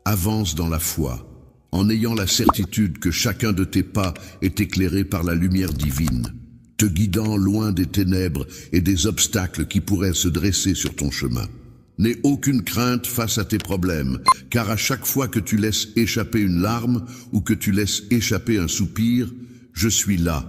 Avance dans la foi, en ayant la certitude que chacun de tes pas est éclairé par la lumière divine, te guidant loin des ténèbres et des obstacles qui pourraient se dresser sur ton chemin. N'aie aucune crainte face à tes problèmes, car à chaque fois que tu laisses échapper une larme ou que tu laisses échapper un soupir, je suis là,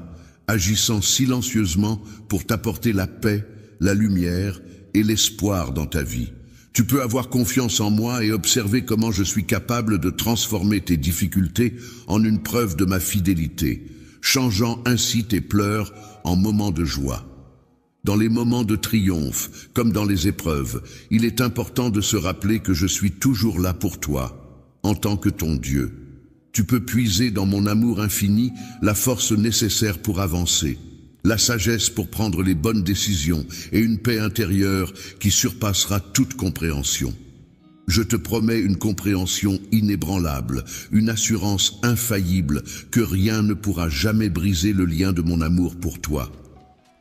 agissant silencieusement pour t'apporter la paix, la lumière et l'espoir dans ta vie. Tu peux avoir confiance en moi et observer comment je suis capable de transformer tes difficultés en une preuve de ma fidélité, changeant ainsi tes pleurs en moments de joie. Dans les moments de triomphe, comme dans les épreuves, il est important de se rappeler que je suis toujours là pour toi, en tant que ton Dieu. Tu peux puiser dans mon amour infini la force nécessaire pour avancer, la sagesse pour prendre les bonnes décisions et une paix intérieure qui surpassera toute compréhension. Je te promets une compréhension inébranlable, une assurance infaillible que rien ne pourra jamais briser le lien de mon amour pour toi.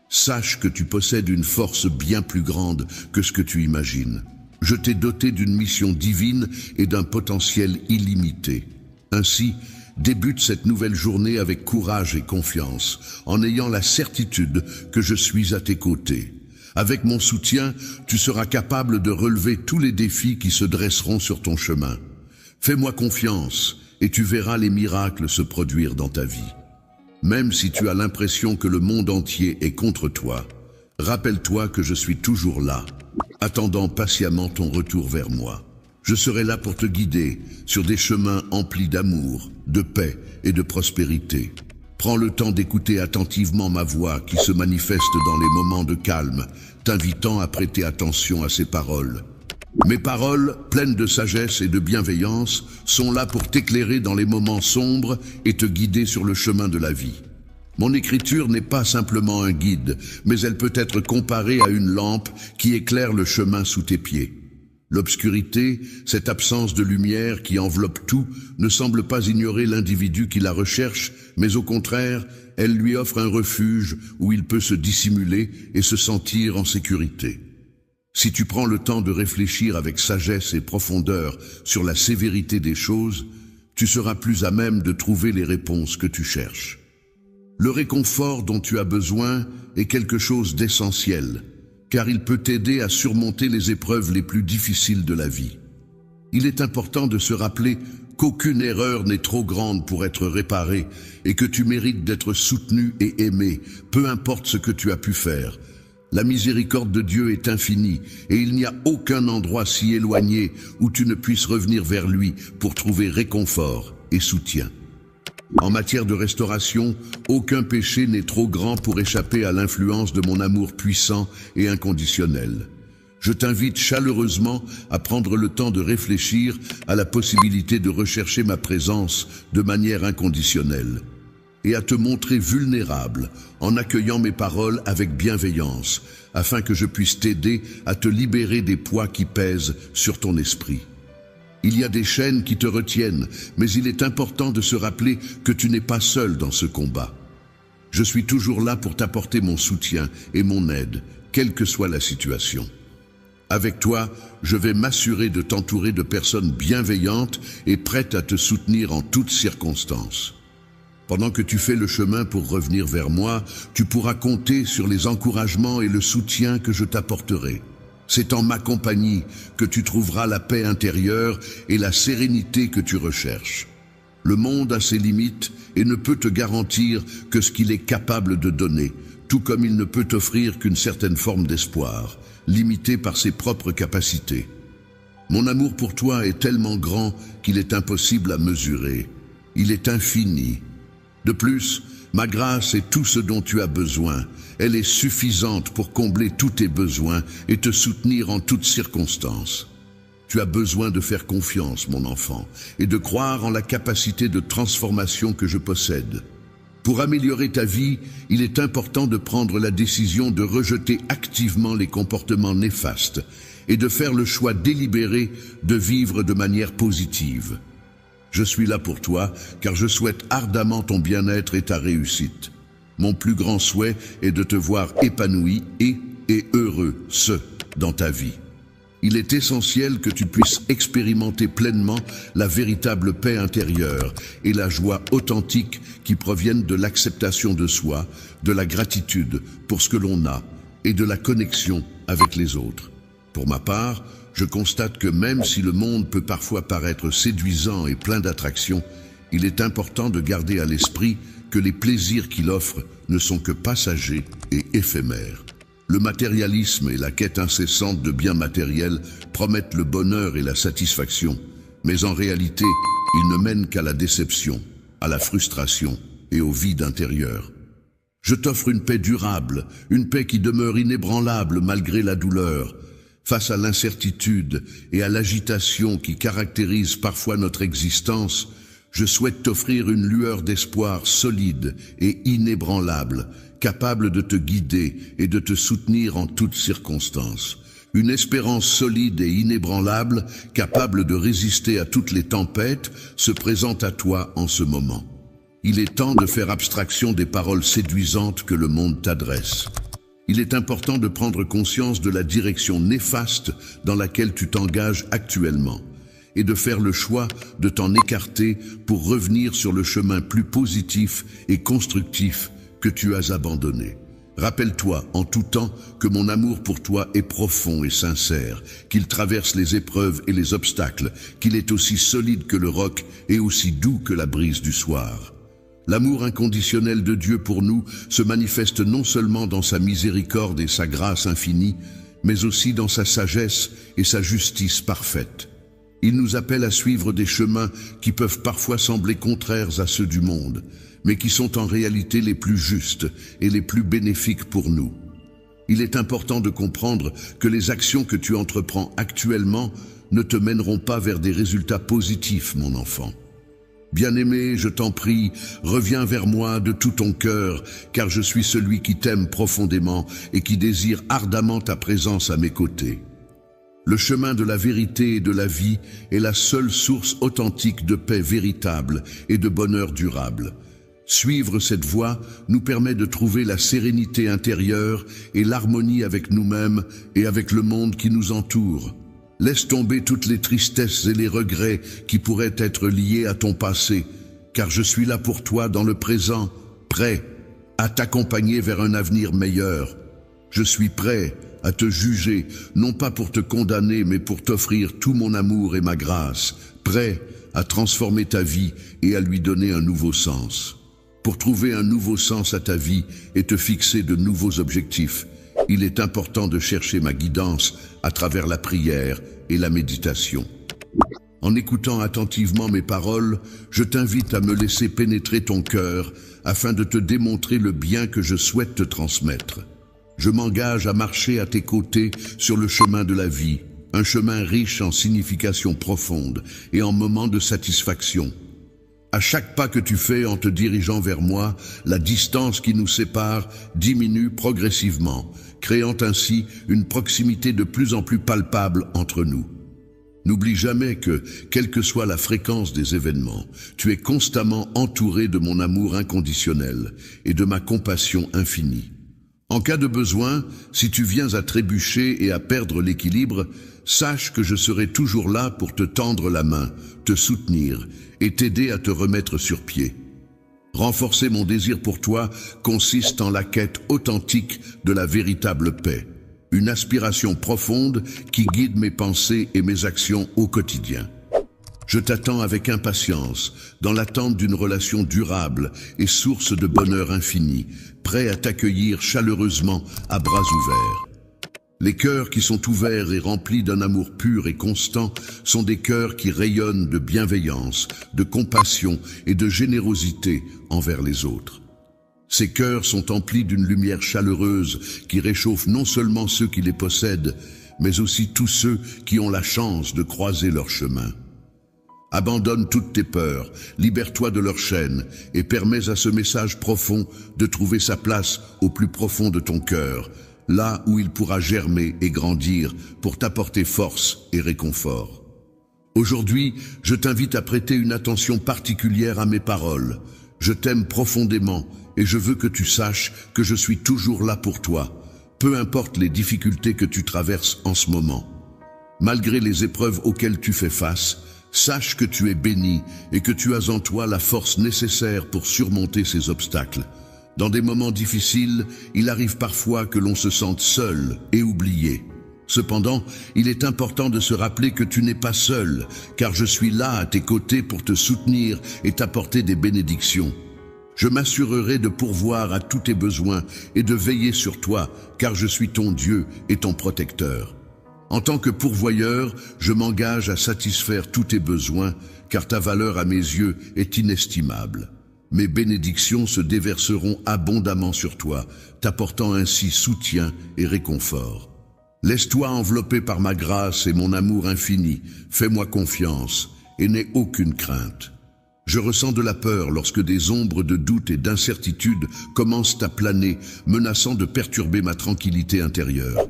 Sache que tu possèdes une force bien plus grande que ce que tu imagines. Je t'ai doté d'une mission divine et d'un potentiel illimité. Ainsi, débute cette nouvelle journée avec courage et confiance, en ayant la certitude que je suis à tes côtés. Avec mon soutien, tu seras capable de relever tous les défis qui se dresseront sur ton chemin. Fais-moi confiance et tu verras les miracles se produire dans ta vie. Même si tu as l'impression que le monde entier est contre toi, rappelle-toi que je suis toujours là, attendant patiemment ton retour vers moi. Je serai là pour te guider sur des chemins emplis d'amour, de paix et de prospérité. Prends le temps d'écouter attentivement ma voix qui se manifeste dans les moments de calme, t'invitant à prêter attention à ces paroles. Mes paroles, pleines de sagesse et de bienveillance, sont là pour t'éclairer dans les moments sombres et te guider sur le chemin de la vie. Mon écriture n'est pas simplement un guide, mais elle peut être comparée à une lampe qui éclaire le chemin sous tes pieds. L'obscurité, cette absence de lumière qui enveloppe tout, ne semble pas ignorer l'individu qui la recherche, mais au contraire, elle lui offre un refuge où il peut se dissimuler et se sentir en sécurité. Si tu prends le temps de réfléchir avec sagesse et profondeur sur la sévérité des choses, tu seras plus à même de trouver les réponses que tu cherches. Le réconfort dont tu as besoin est quelque chose d'essentiel, car il peut t'aider à surmonter les épreuves les plus difficiles de la vie. Il est important de se rappeler qu'aucune erreur n'est trop grande pour être réparée et que tu mérites d'être soutenu et aimé, peu importe ce que tu as pu faire. La miséricorde de Dieu est infinie et il n'y a aucun endroit si éloigné où tu ne puisses revenir vers lui pour trouver réconfort et soutien. En matière de restauration, aucun péché n'est trop grand pour échapper à l'influence de mon amour puissant et inconditionnel. Je t'invite chaleureusement à prendre le temps de réfléchir à la possibilité de rechercher ma présence de manière inconditionnelle et à te montrer vulnérable en accueillant mes paroles avec bienveillance afin que je puisse t'aider à te libérer des poids qui pèsent sur ton esprit. Il y a des chaînes qui te retiennent, mais il est important de se rappeler que tu n'es pas seul dans ce combat. Je suis toujours là pour t'apporter mon soutien et mon aide, quelle que soit la situation. Avec toi, je vais m'assurer de t'entourer de personnes bienveillantes et prêtes à te soutenir en toutes circonstances. Pendant que tu fais le chemin pour revenir vers moi, tu pourras compter sur les encouragements et le soutien que je t'apporterai. C'est en ma compagnie que tu trouveras la paix intérieure et la sérénité que tu recherches. Le monde a ses limites et ne peut te garantir que ce qu'il est capable de donner, tout comme il ne peut t'offrir qu'une certaine forme d'espoir, limité par ses propres capacités. Mon amour pour toi est tellement grand qu'il est impossible à mesurer. Il est infini. De plus, ma grâce est tout ce dont tu as besoin. Elle est suffisante pour combler tous tes besoins et te soutenir en toutes circonstances. Tu as besoin de faire confiance, mon enfant, et de croire en la capacité de transformation que je possède. Pour améliorer ta vie, il est important de prendre la décision de rejeter activement les comportements néfastes et de faire le choix délibéré de vivre de manière positive. Je suis là pour toi, car je souhaite ardemment ton bien-être et ta réussite. Mon plus grand souhait est de te voir épanoui et heureux, dans ta vie. Il est essentiel que tu puisses expérimenter pleinement la véritable paix intérieure et la joie authentique qui proviennent de l'acceptation de soi, de la gratitude pour ce que l'on a et de la connexion avec les autres. Pour ma part, je constate que même si le monde peut parfois paraître séduisant et plein d'attractions, il est important de garder à l'esprit que les plaisirs qu'il offre ne sont que passagers et éphémères. Le matérialisme et la quête incessante de biens matériels promettent le bonheur et la satisfaction, mais en réalité, ils ne mènent qu'à la déception, à la frustration et au vide intérieur. Je t'offre une paix durable, une paix qui demeure inébranlable malgré la douleur. Face à l'incertitude et à l'agitation qui caractérisent parfois notre existence, je souhaite t'offrir une lueur d'espoir solide et inébranlable, capable de te guider et de te soutenir en toutes circonstances. Une espérance solide et inébranlable, capable de résister à toutes les tempêtes, se présente à toi en ce moment. Il est temps de faire abstraction des paroles séduisantes que le monde t'adresse. Il est important de prendre conscience de la direction néfaste dans laquelle tu t'engages actuellement et de faire le choix de t'en écarter pour revenir sur le chemin plus positif et constructif que tu as abandonné. Rappelle-toi en tout temps que mon amour pour toi est profond et sincère, qu'il traverse les épreuves et les obstacles, qu'il est aussi solide que le roc et aussi doux que la brise du soir. L'amour inconditionnel de Dieu pour nous se manifeste non seulement dans sa miséricorde et sa grâce infinie, mais aussi dans sa sagesse et sa justice parfaite. Il nous appelle à suivre des chemins qui peuvent parfois sembler contraires à ceux du monde, mais qui sont en réalité les plus justes et les plus bénéfiques pour nous. Il est important de comprendre que les actions que tu entreprends actuellement ne te mèneront pas vers des résultats positifs, mon enfant. Bien-aimé, je t'en prie, reviens vers moi de tout ton cœur, car je suis celui qui t'aime profondément et qui désire ardemment ta présence à mes côtés. Le chemin de la vérité et de la vie est la seule source authentique de paix véritable et de bonheur durable. Suivre cette voie nous permet de trouver la sérénité intérieure et l'harmonie avec nous-mêmes et avec le monde qui nous entoure. Laisse tomber toutes les tristesses et les regrets qui pourraient être liés à ton passé, car je suis là pour toi dans le présent, prêt à t'accompagner vers un avenir meilleur. Je suis prêt à te juger, non pas pour te condamner, mais pour t'offrir tout mon amour et ma grâce, prêt à transformer ta vie et à lui donner un nouveau sens. Pour trouver un nouveau sens à ta vie et te fixer de nouveaux objectifs, il est important de chercher ma guidance à travers la prière et la méditation. En écoutant attentivement mes paroles, je t'invite à me laisser pénétrer ton cœur afin de te démontrer le bien que je souhaite te transmettre. Je m'engage à marcher à tes côtés sur le chemin de la vie, un chemin riche en significations profondes et en moments de satisfaction. À chaque pas que tu fais en te dirigeant vers moi, la distance qui nous sépare diminue progressivement, créant ainsi une proximité de plus en plus palpable entre nous. N'oublie jamais que, quelle que soit la fréquence des événements, tu es constamment entouré de mon amour inconditionnel et de ma compassion infinie. En cas de besoin, si tu viens à trébucher et à perdre l'équilibre, sache que je serai toujours là pour te tendre la main, te soutenir et t'aider à te remettre sur pied. Renforcer mon désir pour toi consiste en la quête authentique de la véritable paix, une aspiration profonde qui guide mes pensées et mes actions au quotidien. Je t'attends avec impatience, dans l'attente d'une relation durable et source de bonheur infini, prêt à t'accueillir chaleureusement à bras ouverts. Les cœurs qui sont ouverts et remplis d'un amour pur et constant sont des cœurs qui rayonnent de bienveillance, de compassion et de générosité envers les autres. Ces cœurs sont emplis d'une lumière chaleureuse qui réchauffe non seulement ceux qui les possèdent, mais aussi tous ceux qui ont la chance de croiser leur chemin. Abandonne toutes tes peurs, libère-toi de leurs chaînes et permets à ce message profond de trouver sa place au plus profond de ton cœur, là où il pourra germer et grandir pour t'apporter force et réconfort. Aujourd'hui, je t'invite à prêter une attention particulière à mes paroles. Je t'aime profondément et je veux que tu saches que je suis toujours là pour toi, peu importe les difficultés que tu traverses en ce moment. Malgré les épreuves auxquelles tu fais face, sache que tu es béni et que tu as en toi la force nécessaire pour surmonter ces obstacles. Dans des moments difficiles, il arrive parfois que l'on se sente seul et oublié. Cependant, il est important de se rappeler que tu n'es pas seul, car je suis là à tes côtés pour te soutenir et t'apporter des bénédictions. Je m'assurerai de pourvoir à tous tes besoins et de veiller sur toi, car je suis ton Dieu et ton protecteur. En tant que pourvoyeur, je m'engage à satisfaire tous tes besoins, car ta valeur à mes yeux est inestimable. Mes bénédictions se déverseront abondamment sur toi, t'apportant ainsi soutien et réconfort. Laisse-toi envelopper par ma grâce et mon amour infini, fais-moi confiance et n'aie aucune crainte. Je ressens de la peur lorsque des ombres de doute et d'incertitude commencent à planer, menaçant de perturber ma tranquillité intérieure.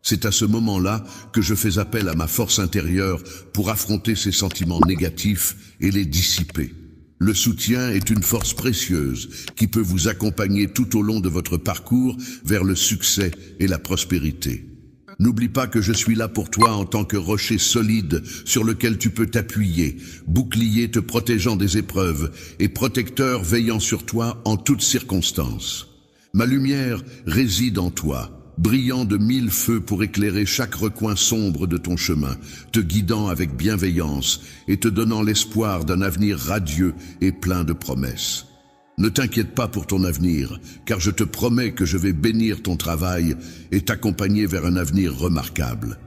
C'est à ce moment-là que je fais appel à ma force intérieure pour affronter ces sentiments négatifs et les dissiper. Le soutien est une force précieuse qui peut vous accompagner tout au long de votre parcours vers le succès et la prospérité. N'oublie pas que je suis là pour toi en tant que rocher solide sur lequel tu peux t'appuyer, bouclier te protégeant des épreuves et protecteur veillant sur toi en toutes circonstances. Ma lumière réside en toi, brillant de 1000 feux pour éclairer chaque recoin sombre de ton chemin, te guidant avec bienveillance et te donnant l'espoir d'un avenir radieux et plein de promesses. Ne t'inquiète pas pour ton avenir, car je te promets que je vais bénir ton travail et t'accompagner vers un avenir remarquable.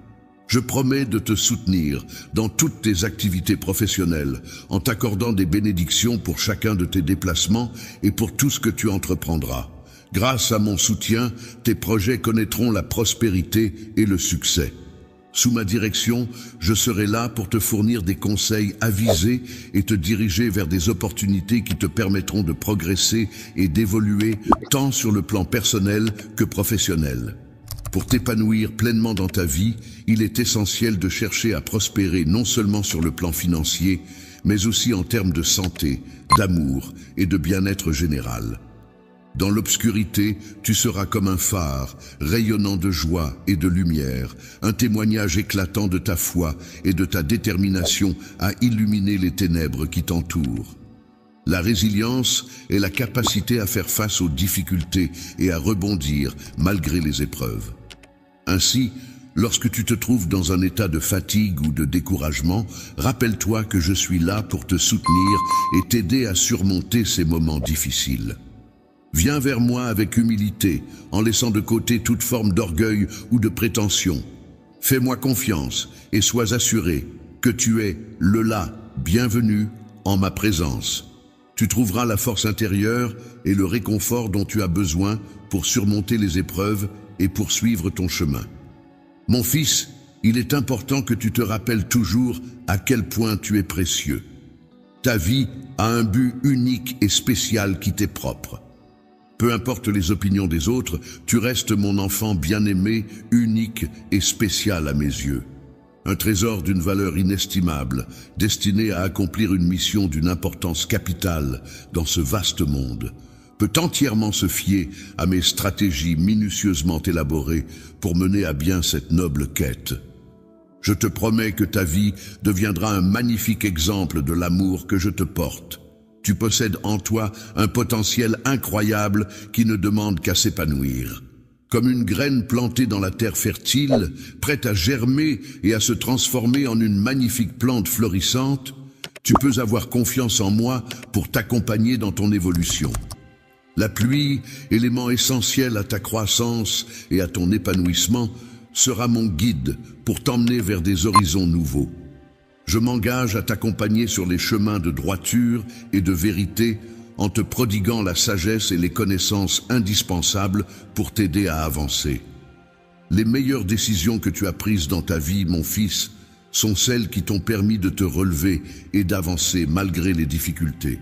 Je promets de te soutenir dans toutes tes activités professionnelles, en t'accordant des bénédictions pour chacun de tes déplacements et pour tout ce que tu entreprendras. Grâce à mon soutien, tes projets connaîtront la prospérité et le succès. Sous ma direction, je serai là pour te fournir des conseils avisés et te diriger vers des opportunités qui te permettront de progresser et d'évoluer tant sur le plan personnel que professionnel. Pour t'épanouir pleinement dans ta vie, il est essentiel de chercher à prospérer non seulement sur le plan financier, mais aussi en termes de santé, d'amour et de bien-être général. Dans l'obscurité, tu seras comme un phare, rayonnant de joie et de lumière, un témoignage éclatant de ta foi et de ta détermination à illuminer les ténèbres qui t'entourent. La résilience est la capacité à faire face aux difficultés et à rebondir malgré les épreuves. Ainsi, lorsque tu te trouves dans un état de fatigue ou de découragement, rappelle-toi que je suis là pour te soutenir et t'aider à surmonter ces moments difficiles. Viens vers moi avec humilité, en laissant de côté toute forme d'orgueil ou de prétention. Fais-moi confiance et sois assuré que tu es le là, bienvenu en ma présence. Tu trouveras la force intérieure et le réconfort dont tu as besoin pour surmonter les épreuves et poursuivre ton chemin. Mon fils, il est important que tu te rappelles toujours à quel point tu es précieux. Ta vie a un but unique et spécial qui t'est propre. Peu importe les opinions des autres, tu restes mon enfant bien-aimé, unique et spécial à mes yeux. Un trésor d'une valeur inestimable, destiné à accomplir une mission d'une importance capitale dans ce vaste monde, peut entièrement se fier à mes stratégies minutieusement élaborées pour mener à bien cette noble quête. Je te promets que ta vie deviendra un magnifique exemple de l'amour que je te porte. Tu possèdes en toi un potentiel incroyable qui ne demande qu'à s'épanouir. Comme une graine plantée dans la terre fertile, prête à germer et à se transformer en une magnifique plante florissante, tu peux avoir confiance en moi pour t'accompagner dans ton évolution. La pluie, élément essentiel à ta croissance et à ton épanouissement, sera mon guide pour t'emmener vers des horizons nouveaux. Je m'engage à t'accompagner sur les chemins de droiture et de vérité en te prodiguant la sagesse et les connaissances indispensables pour t'aider à avancer. Les meilleures décisions que tu as prises dans ta vie, mon fils, sont celles qui t'ont permis de te relever et d'avancer malgré les difficultés.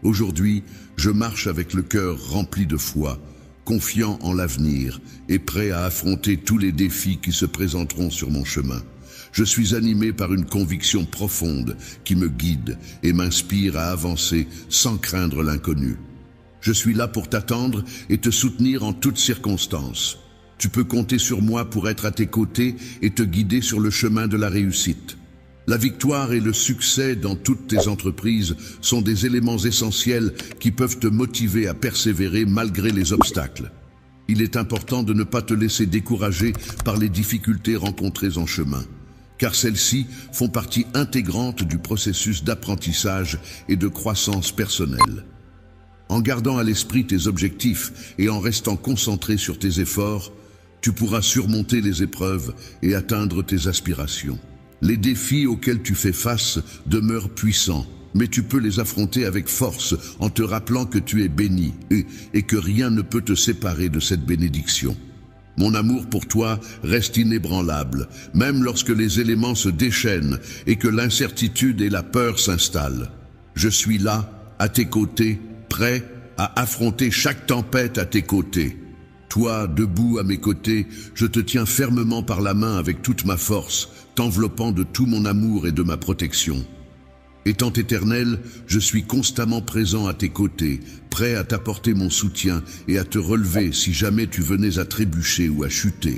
Aujourd'hui, je marche avec le cœur rempli de foi, confiant en l'avenir et prêt à affronter tous les défis qui se présenteront sur mon chemin. Je suis animé par une conviction profonde qui me guide et m'inspire à avancer sans craindre l'inconnu. Je suis là pour t'attendre et te soutenir en toutes circonstances. Tu peux compter sur moi pour être à tes côtés et te guider sur le chemin de la réussite. La victoire et le succès dans toutes tes entreprises sont des éléments essentiels qui peuvent te motiver à persévérer malgré les obstacles. Il est important de ne pas te laisser décourager par les difficultés rencontrées en chemin, car celles-ci font partie intégrante du processus d'apprentissage et de croissance personnelle. En gardant à l'esprit tes objectifs et en restant concentré sur tes efforts, tu pourras surmonter les épreuves et atteindre tes aspirations. Les défis auxquels tu fais face demeurent puissants, mais tu peux les affronter avec force en te rappelant que tu es béni et que rien ne peut te séparer de cette bénédiction. Mon amour pour toi reste inébranlable, même lorsque les éléments se déchaînent et que l'incertitude et la peur s'installent. Je suis là, à tes côtés, prêt à affronter chaque tempête à tes côtés. Toi, debout à mes côtés, je te tiens fermement par la main avec toute ma force, t'enveloppant de tout mon amour et de ma protection. Étant éternel, je suis constamment présent à tes côtés, prêt à t'apporter mon soutien et à te relever si jamais tu venais à trébucher ou à chuter.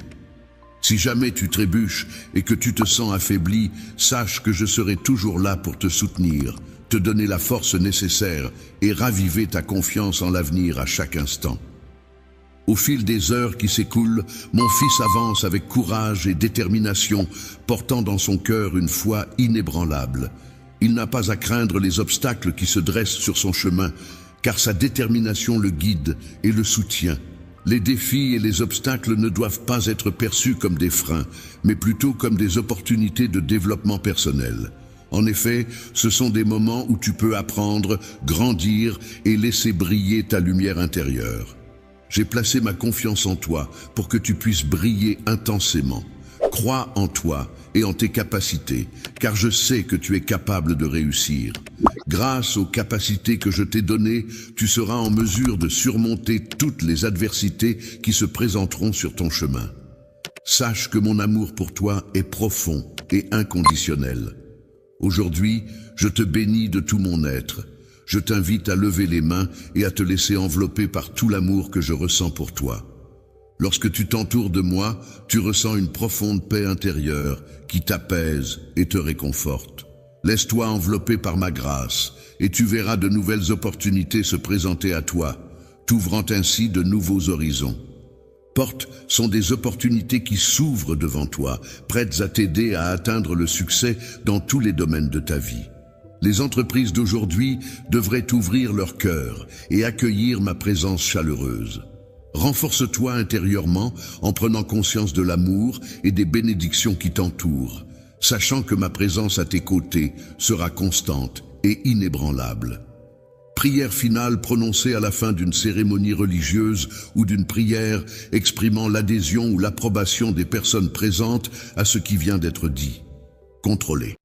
Si jamais tu trébuches et que tu te sens affaibli, sache que je serai toujours là pour te soutenir, te donner la force nécessaire et raviver ta confiance en l'avenir à chaque instant. Au fil des heures qui s'écoulent, mon fils avance avec courage et détermination, portant dans son cœur une foi inébranlable. Il n'a pas à craindre les obstacles qui se dressent sur son chemin, car sa détermination le guide et le soutient. Les défis et les obstacles ne doivent pas être perçus comme des freins, mais plutôt comme des opportunités de développement personnel. En effet, ce sont des moments où tu peux apprendre, grandir et laisser briller ta lumière intérieure. J'ai placé ma confiance en toi pour que tu puisses briller intensément. Crois en toi et en tes capacités, car je sais que tu es capable de réussir. Grâce aux capacités que je t'ai données, tu seras en mesure de surmonter toutes les adversités qui se présenteront sur ton chemin. Sache que mon amour pour toi est profond et inconditionnel. Aujourd'hui, je te bénis de tout mon être. Je t'invite à lever les mains et à te laisser envelopper par tout l'amour que je ressens pour toi. Lorsque tu t'entoures de moi, tu ressens une profonde paix intérieure qui t'apaise et te réconforte. Laisse-toi envelopper par ma grâce et tu verras de nouvelles opportunités se présenter à toi, t'ouvrant ainsi de nouveaux horizons. Portes sont des opportunités qui s'ouvrent devant toi, prêtes à t'aider à atteindre le succès dans tous les domaines de ta vie. Les entreprises d'aujourd'hui devraient ouvrir leur cœur et accueillir ma présence chaleureuse. Renforce-toi intérieurement en prenant conscience de l'amour et des bénédictions qui t'entourent, sachant que ma présence à tes côtés sera constante et inébranlable. Prière finale prononcée à la fin d'une cérémonie religieuse ou d'une prière exprimant l'adhésion ou l'approbation des personnes présentes à ce qui vient d'être dit. Contrôlez.